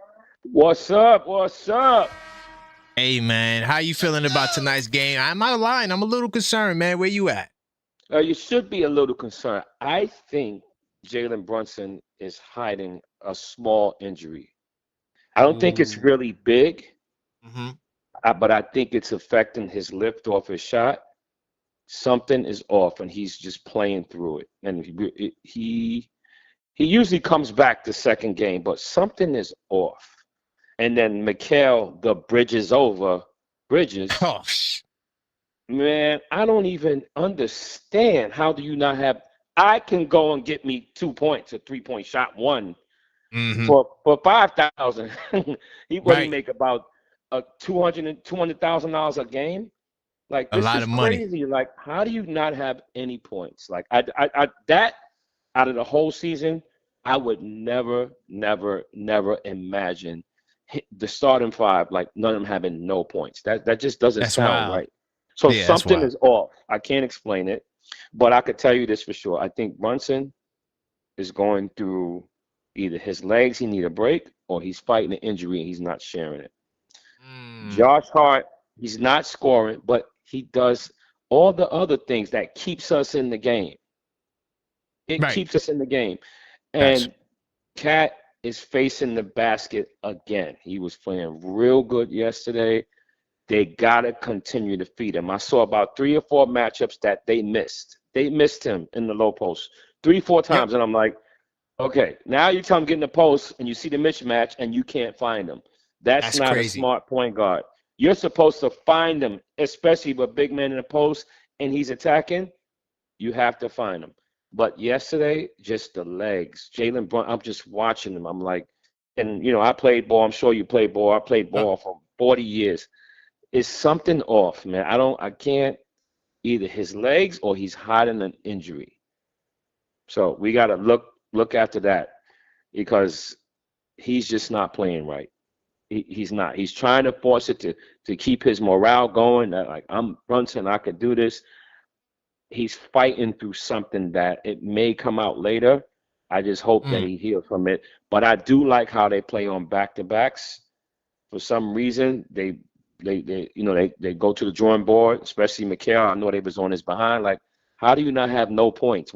What's up? What's up? Hey, man. How you feeling about tonight's game? I'm out of line. I'm a little concerned, man. Where you at? You should be a little concerned. I think Jalen Brunson is hiding a small injury. I don't think it's really big, but I think it's affecting his lift off his shot. Something is off, and he's just playing through it. And he usually comes back the second game, but something is off. And then Mikal, the Bridges. Oh, man, I don't even understand. How do you not have? I can go and get me 2 points, a 3-point shot, one for $5,000. He wouldn't make about $200,000 a game. Like, this is crazy. Money. Like, how do you not have any points? Like, I that out of the whole season, I would never imagine the starting five, like, none of them having no points. That just doesn't sound right. So something is off. I can't explain it, but I could tell you this for sure. I think Brunson is going through either his legs, he need a break, or he's fighting an injury and he's not sharing it. Josh Hart, he's not scoring, but he does all the other things that keeps us in the game. It keeps us in the game. And Cat is facing the basket again. He was playing real good yesterday. They got to continue to feed him. I saw about 3 or 4 matchups that they missed. They missed him in the low post 3-4 times. And I'm like, okay, now you tell him get in the post and you see the mismatch and you can't find him. That's not crazy. A smart point guard. You're supposed to find him, especially with a big man in the post and he's attacking. You have to find him. But yesterday, just the legs. Jalen Brunson, I'm just watching him. I'm like, and, I played ball. I'm sure you played ball. I played ball for 40 years. It's something off, man. I can't, either his legs or he's hiding an injury. So we got to look after that because he's just not playing right. He's not. He's trying to force it to keep his morale going. That, like, I'm Brunson, I could do this. He's fighting through something that it may come out later. I just hope that he heals from it. But I do like how they play on back-to-backs. For some reason, they go to the drawing board, especially Mikal. I know they was on his behind. Like, how do you not have no points?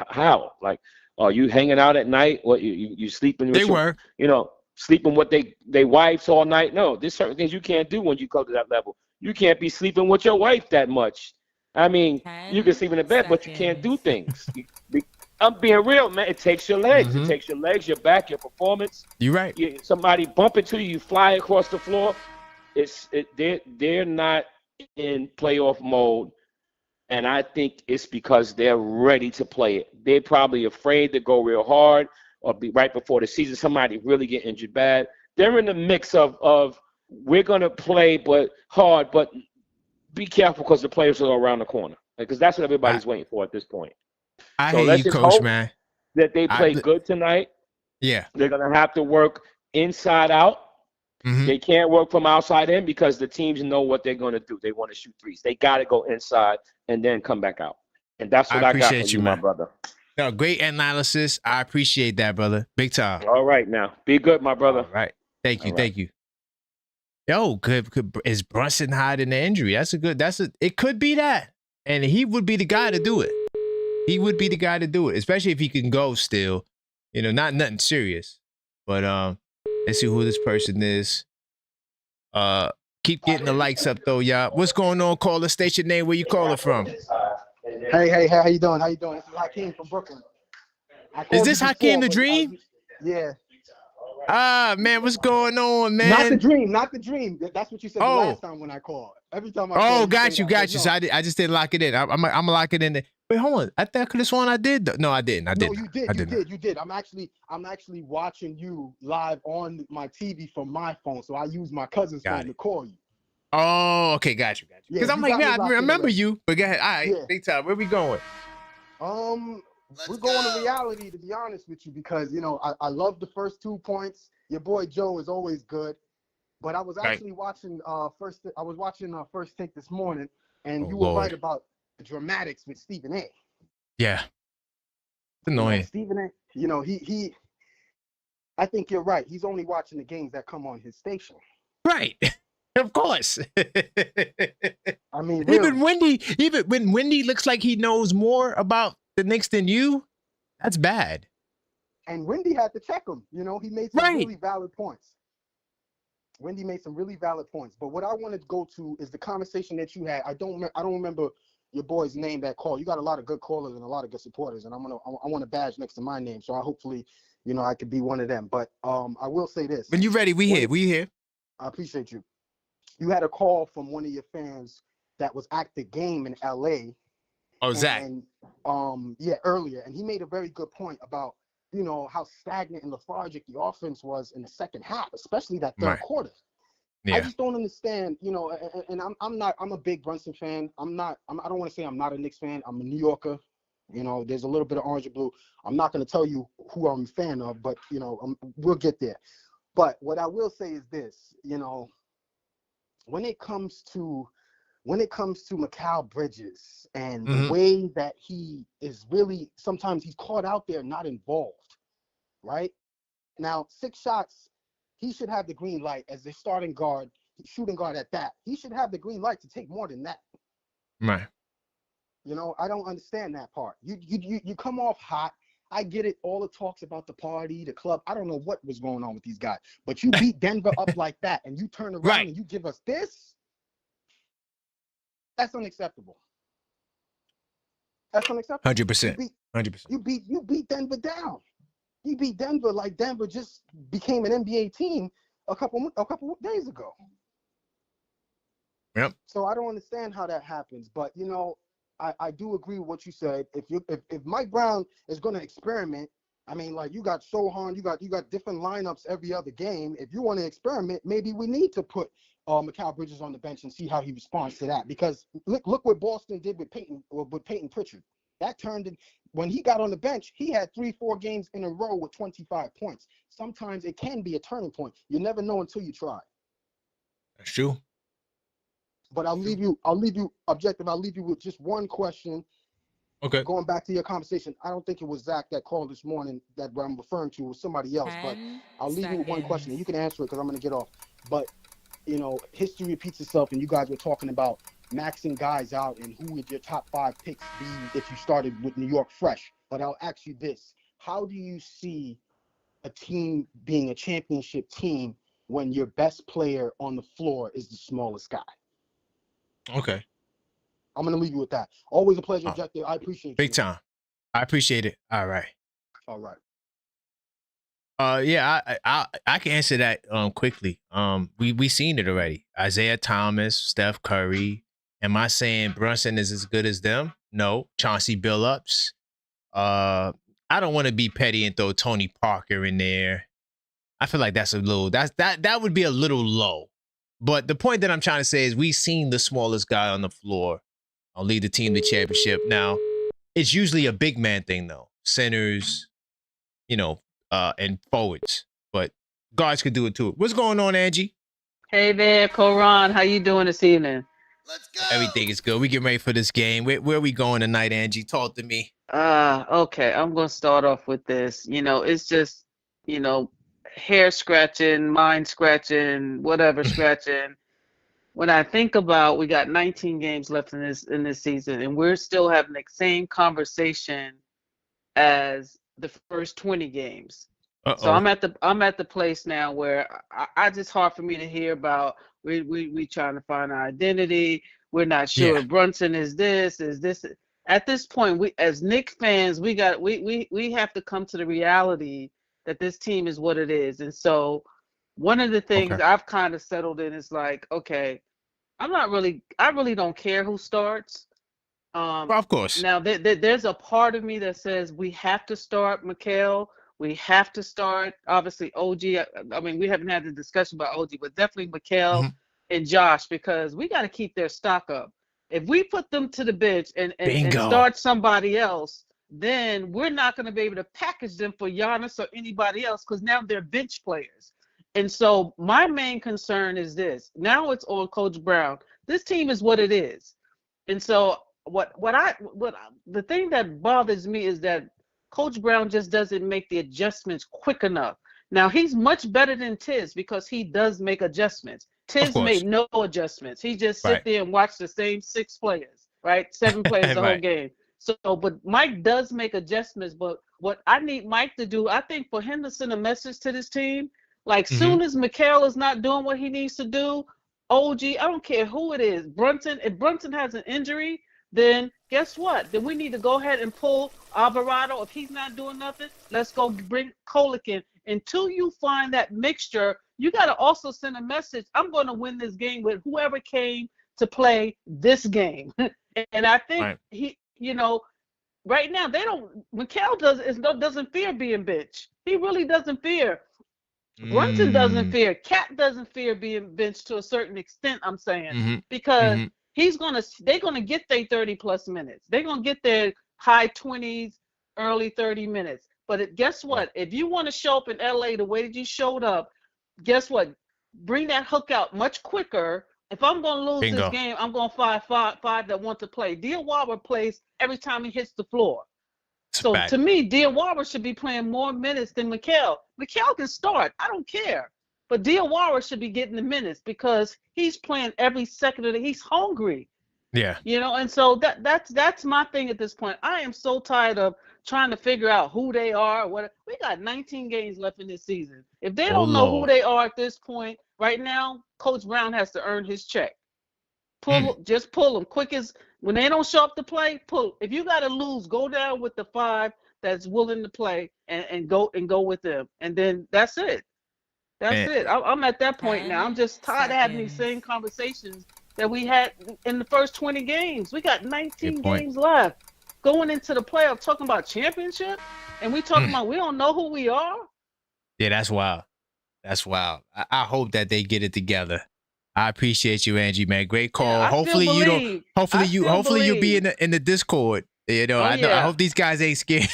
How? Like, are you hanging out at night? What you sleeping with sleeping with they wives all night? No, there's certain things you can't do when you go to that level. You can't be sleeping with your wife that much. I mean, you can sleep in the bed, but you can't do things. I'm being real, man. It takes your legs. It takes your legs, your back, your performance. You're right. Somebody bump into you, you fly across the floor. They're not in playoff mode, and I think it's because they're ready to play it. They're probably afraid to go real hard or be right before the season. Somebody really get injured bad. They're in the mix of we're gonna play but hard, but be careful because the players are around the corner. Because that's what everybody's waiting for at this point. I hear you, Coach, man. That they play good tonight. Yeah. They're going to have to work inside out. They can't work from outside in because the teams know what they're going to do. They want to shoot threes. They got to go inside and then come back out. And that's what I got from you, my brother. No, great analysis. I appreciate that, brother. Big time. All right, now. Be good, my brother. All right. Thank you. Thank you. Yo, is Brunson hiding the injury? It could be that. And he would be the guy to do it. He would be the guy to do it, especially if he can go still. Not nothing serious. But let's see who this person is. Keep getting the likes up though, y'all. What's going on? Call the station name. Where you calling from? Hey, how you doing? This is Hakeem from Brooklyn. Is this Hakeem the Dream? Yeah. Man, what's going on, man? Not the dream. That's what you said the last time when I called. Every time I call. Got you. So I just didn't lock it in. I'm gonna lock it in there. Wait, hold on. I thought I could have sworn I did. No, I didn't. No, you did. I'm actually watching you live on my TV from my phone. So I use my cousin's phone to call you. Oh, okay, got you. Because I'm like, man, I remember you. But go ahead. All right, big time. Where we going? We're going to reality, to be honest with you, because I love the first 2 points. Your boy Joe is always good, but I was actually watching First Take this morning, and you were right about the dramatics with Stephen A. Yeah, it's annoying. Stephen A. He. I think you're right. He's only watching the games that come on his station. Right. Of course. I mean, really. even when Wendy looks like he knows more about the Knicks than you, that's bad. And Wendy had to check him. He made some really valid points. Wendy made some really valid points. But what I wanted to go to is the conversation that you had. I don't remember your boy's name that called. You got a lot of good callers and a lot of good supporters, and I want a badge next to my name. So hopefully, I could be one of them. But I will say this. When you ready, we here. I appreciate you. You had a call from one of your fans that was at the game in LA. Oh, Zach. And, earlier. And he made a very good point about, how stagnant and lethargic the offense was in the second half, especially that third quarter. Yeah. I just don't understand, and I'm a big Brunson fan. I don't want to say I'm not a Knicks fan. I'm a New Yorker. There's a little bit of orange and blue. I'm not going to tell you who I'm a fan of, but, we'll get there. But what I will say is this, when it comes to Mikal Bridges and the way that he is really, sometimes he's caught out there not involved, right? Now, 6 shots, he should have the green light as the starting guard, shooting guard at that. He should have the green light to take more than that. Right. I don't understand that part. You come off hot. I get it. All the talks about the party, the club. I don't know what was going on with these guys, but you beat Denver up like that, and you turn around and you give us this. That's unacceptable. That's unacceptable. 100%. 100%. You beat Denver down. You beat Denver like Denver just became an NBA team a couple days ago. Yep. So I don't understand how that happens, but I do agree with what you said. If Mike Brown is going to experiment, I mean, like, you got Sohan, you got different lineups every other game. If you want to experiment, maybe we need to put Mikal Bridges on the bench and see how he responds to that. Because look what Boston did with Peyton Pritchard. That turned in, when he got on the bench, he had 3-4 games in a row with 25 points. Sometimes it can be a turning point. You never know until you try. That's true. But I'll leave you objective. I'll leave you with just one question. Okay. Going back to your conversation, I don't think it was Zach that called this morning that what I'm referring to. It was somebody else. But I'll leave you with one question, and you can answer it because I'm going to get off. But, history repeats itself, and you guys were talking about maxing guys out and who would your top 5 picks be if you started with New York fresh. But I'll ask you this. How do you see a team being a championship team when your best player on the floor is the smallest guy? Okay. I'm going to leave you with that. Always a pleasure, Objective. I appreciate you. Big time. I appreciate it. All right. All right. Yeah, I can answer that quickly. We seen it already. Isaiah Thomas, Steph Curry. Am I saying Brunson is as good as them? No. Chauncey Billups. I don't want to be petty and throw Tony Parker in there. I feel like that's a little, that would be a little low. But the point that I'm trying to say is we've seen the smallest guy on the floor. I'll lead the team to championship. Now, it's usually a big man thing though. Centers, and forwards. But guards could do it too. What's going on, Angie? Hey there, Koran. How you doing this evening? Let's go. Everything is good. We get ready for this game. Where are we going tonight, Angie? Talk to me. Okay. I'm going to start off with this. It's just, hair scratching, mind scratching, whatever scratching. When I think about, we got 19 games left in this season, and we're still having the same conversation as the first 20 games. So I'm at the place now where I just hard for me to hear about. We trying to find our identity. We're not sure if Brunson is this. At this point, we as Knicks fans, we have to come to the reality that this team is what it is. And so one of the things I've kind of settled in is like, okay, I really don't care who starts. Well, of course. Now there's a part of me that says we have to start Mikal. We have to start, obviously, OG. I mean, we haven't had the discussion about OG, but definitely Mikal. and Josh, because we got to keep their stock up. If we put them to the bench and start somebody else, then we're not going to be able to package them for Giannis or anybody else because now they're bench players. And so my main concern is this. Now it's on Coach Brown. This team is what it is. And so the thing that bothers me is that Coach Brown just doesn't make the adjustments quick enough. Now, he's much better than Tiz because he does make adjustments. Tiz made no adjustments. He just sit there and watch the same 6 players, right? 7 players the whole game. So, but Mike does make adjustments. But what I need Mike to do, I think for him to send a message to this team, like soon as Mikal is not doing what he needs to do, OG, I don't care who it is, Brunson, if Brunson has an injury, then guess what? Then we need to go ahead and pull Alvarado. If he's not doing nothing, let's go bring Kolek in. Until you find that mixture, you got to also send a message. I'm going to win this game with whoever came to play this game. And I think he, right now Mikal doesn't fear being benched. He really doesn't fear. Brunson doesn't fear. Cat doesn't fear being benched to a certain extent, I'm saying, because they're gonna get their 30+ minutes. They're gonna get their high 20s, early 30 minutes. But guess what? If you want to show up in LA the way that you showed up, guess what? Bring that hook out much quicker. If I'm gonna lose this game, I'm gonna find five that want to play. Diawara plays every time he hits the floor. So to me, Diawara should be playing more minutes than Mikal. Mikal can start. I don't care. But Diawara should be getting the minutes because he's playing every second of it. He's hungry. Yeah. And so that's my thing at this point. I am so tired of trying to figure out who they are. We got 19 games left in this season. If they don't know who they are at this point, right now, Coach Brown has to earn his check. Just pull them quick as when they don't show up to play. Pull. If you got to lose, go down with the 5 that's willing to play and go with them, and then that's it. That's it. I'm at that point now. I'm just tired of having these same conversations that we had in the first 20 games. We got 19 games left going into the playoff, talking about championship, and we talking about we don't know who we are. Yeah, that's wild. That's wild. I hope that they get it together. I appreciate you, Angie, man. Great call. Yeah, hopefully you'll be in the Discord. I hope these guys ain't scared.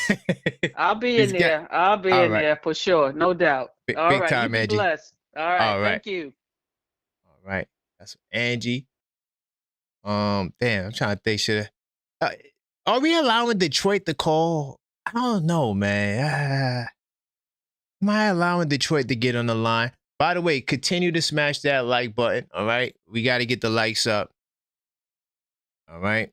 I'll be in there. I'll be in there for sure, no doubt. All big right, time, you be Angie. blessed. All right, thank you. All right, that's Angie. Damn, I'm trying to think. Are we allowing Detroit to call? I don't know, man. Am I allowing Detroit to get on the line? By the way, continue to smash that like button, all right? We got to get the likes up, all right?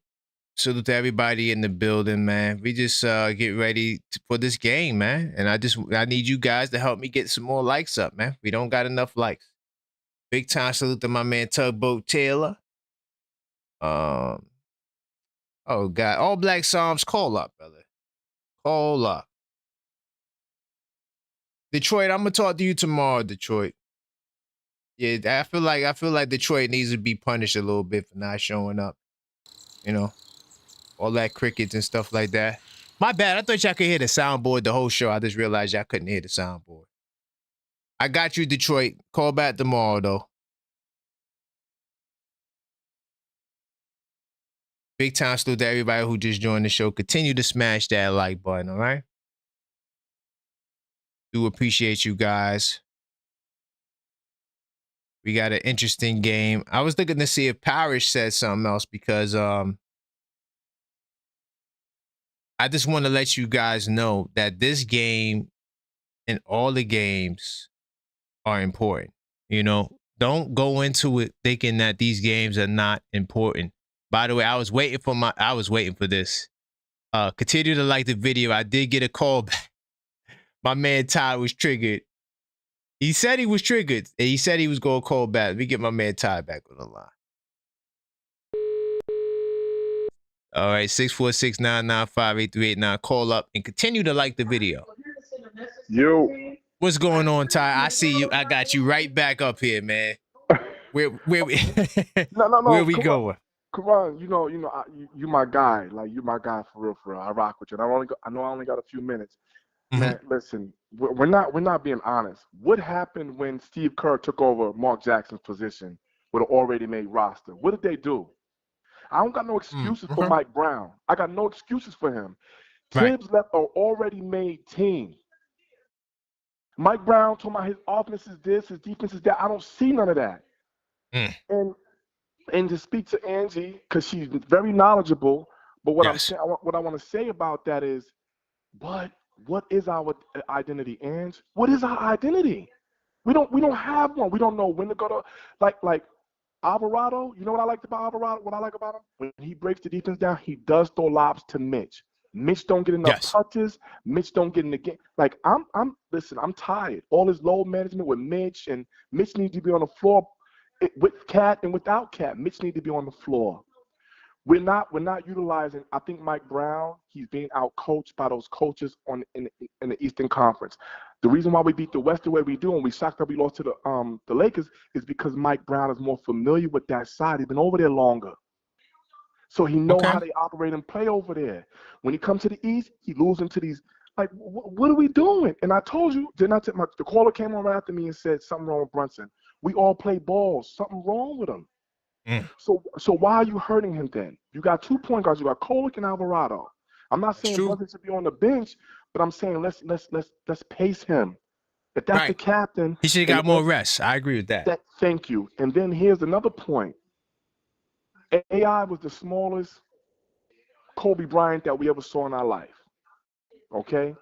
Salute to everybody in the building, man. We just get ready for this game, man. And I need you guys to help me get some more likes up, man. We don't got enough likes. Big time salute to my man Tugboat Taylor. Oh, God. All Black Psalms, call up, brother. Call up. Detroit, I'm gonna talk to you tomorrow, Detroit. Yeah, I feel like Detroit needs to be punished a little bit for not showing up. All that crickets and stuff like that. My bad. I thought y'all could hear the soundboard the whole show. I just realized y'all couldn't hear the soundboard. I got you, Detroit. Call back tomorrow, though. Big time salute to everybody who just joined the show. Continue to smash that like button, all right? Do appreciate you guys. We got an interesting game. I was looking to see if Parrish said something else because I just want to let you guys know that this game and all the games are important. Don't go into it thinking that these games are not important. By the way, I was waiting for this. Continue to like the video. I did get a call back. My man Ty was triggered. He said he was triggered. And he said he was going to call back. Let me get my man Ty back on the line. All right, 646-995-8389. Call up and continue to like the video. Yo. What's going on, Ty? I see you. I got you right back up here, man. Where we going? Karan, you my guy. Like, you my guy for real. I rock with you. And I know I only got a few minutes. Man, listen, we're not being honest. What happened when Steve Kerr took over Mark Jackson's position with an already made roster. What did they do? I don't got no excuses for Mike Brown. I got no excuses for him. Tibbs left an already made team. Mike Brown told me his offense is this, his defense is that. I don't see none of that. And to speak to Angie, because she's very knowledgeable, but what I'm saying, what I want to say about that is, but what is our identity, Ange? What is our identity? We don't have one. We don't know when to go to like Alvarado. You know what I liked about Alvarado? What I like about him? When he breaks the defense down, he does throw lobs to Mitch. Mitch don't get enough touches. Mitch don't get in the game. Like listen, I'm tired. All this load management with Mitch, and Mitch needs to be on the floor with Cat and without Cat. Mitch needs to be on the floor. We're not utilizing. I think Mike Brown, he's being out-coached by those coaches in the Eastern Conference. The reason why we beat the West the way we do and we shocked that we lost to the Lakers is because Mike Brown is more familiar with that side. He's been over there longer. So he knows how they operate and play over there. When he comes to the East, he loses to these, like, what are we doing? And I told you, the caller came on right after me and said something wrong with Brunson. We all play balls. Something wrong with him. So why are you hurting him then? You got 2 point guards. You got Kolek and Alvarado. I'm not saying Brunson should be on the bench, but I'm saying let's pace him. If that's the captain, he should have got more rest. I agree with that. Thank you. And then here's another point. AI was the smallest Kobe Bryant that we ever saw in our life. Okay?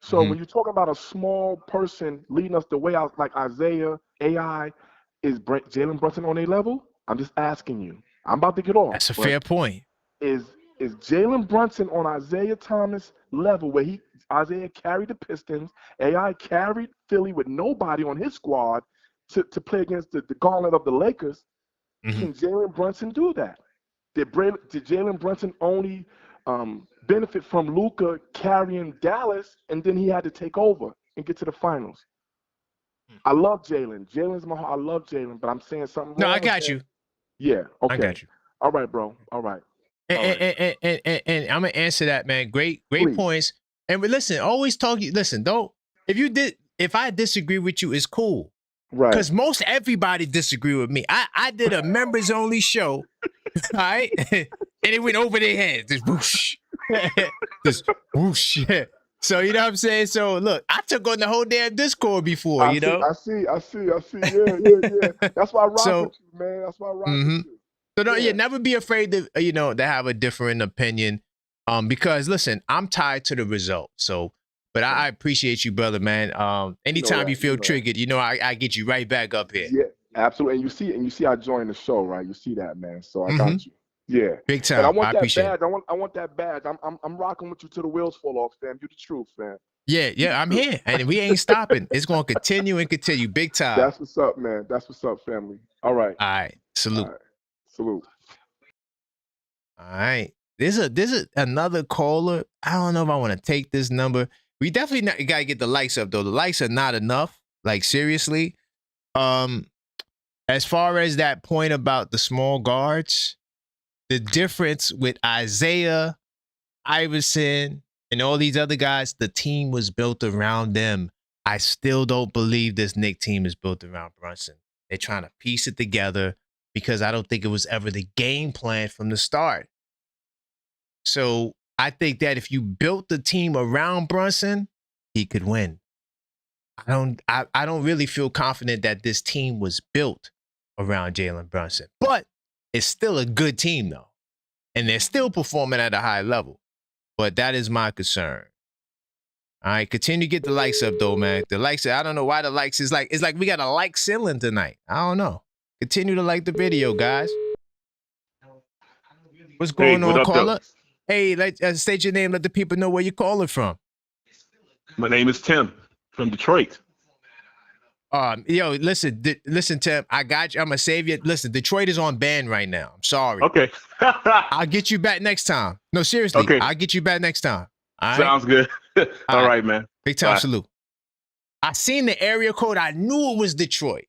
So when you're talking about a small person leading us the way out, like Isaiah, AI, is Jalen Brunson on a level? I'm just asking you. I'm about to get off. That's a fair point. Is Jalen Brunson on Isaiah Thomas level where Isaiah carried the Pistons, AI carried Philly with nobody on his squad to play against the gauntlet of the Lakers? Can Jalen Brunson do that? Did Jalen Brunson only benefit from Luka carrying Dallas, and then he had to take over and get to the finals? I love Jalen. Jalen's my heart. I love Jalen, but I'm saying something wrong. No, I got you. Yeah, okay. I got you. All right, bro. All right. And I'm gonna answer that, man. Great points. And listen, always talk. Listen, don't. If I disagree with you, it's cool. Right. Because most everybody disagree with me. I did a members only show, all right, and it went over their heads. Just whoosh, just whoosh. So you know what I'm saying. So look, I took on the whole damn Discord before. I see. Yeah. That's why I rock with you, man. That's why I rock with you. So never be afraid to to have a different opinion. Because listen, I'm tied to the result. So, but I appreciate you, brother, man. Anytime you feel triggered, I get you right back up here. Yeah, absolutely. And you see I joined the show, right? You see that, man. So I got you. Yeah, big time. And I want that appreciate badge. I want that badge. I'm rocking with you till the wheels fall off, fam. You the truth, fam. Yeah, I'm here, and we ain't stopping. It's gonna continue and continue, big time. That's what's up, man. That's what's up, family. All right. Salute. All right. Salute. All right. There's another caller. I don't know if I want to take this number. We definitely gotta get the likes up though. The likes are not enough. Like seriously. As far as that point about the small guards, the difference with Isaiah, Iverson, and all these other guys, the team was built around them. I still don't believe this Knicks team is built around Brunson. They're trying to piece it together because I don't think it was ever the game plan from the start. So I think that if you built the team around Brunson, he could win. I don't really feel confident that this team was built around Jalen Brunson, but it's still a good team though. And they're still performing at a high level, but that is my concern. All right, continue to get the likes up though, man. The likes, I don't know why the likes it's like we got a like ceiling tonight. I don't know. Continue to like the video, guys. What's going on, caller? Hey, state your name. Let the people know where you're calling from. My name is Tim from Detroit. Listen, Tim. I got you. I'm gonna save you. Listen, Detroit is on ban right now. I'm sorry. Okay. I'll get you back next time. No, seriously. Okay. I'll get you back next time. All right? Sounds good. All right, man. Big time salute. I seen the area code. I knew it was Detroit.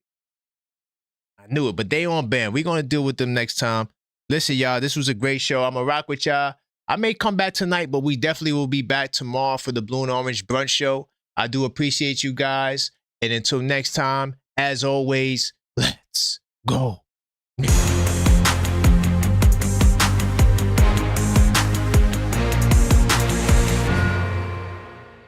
I knew it, but they on ban. We're gonna deal with them next time. Listen, y'all. This was a great show. I'm gonna rock with y'all. I may come back tonight, but we definitely will be back tomorrow for the Blue and Orange Brunch Show. I do appreciate you guys. And until next time, as always, let's go. Yeah.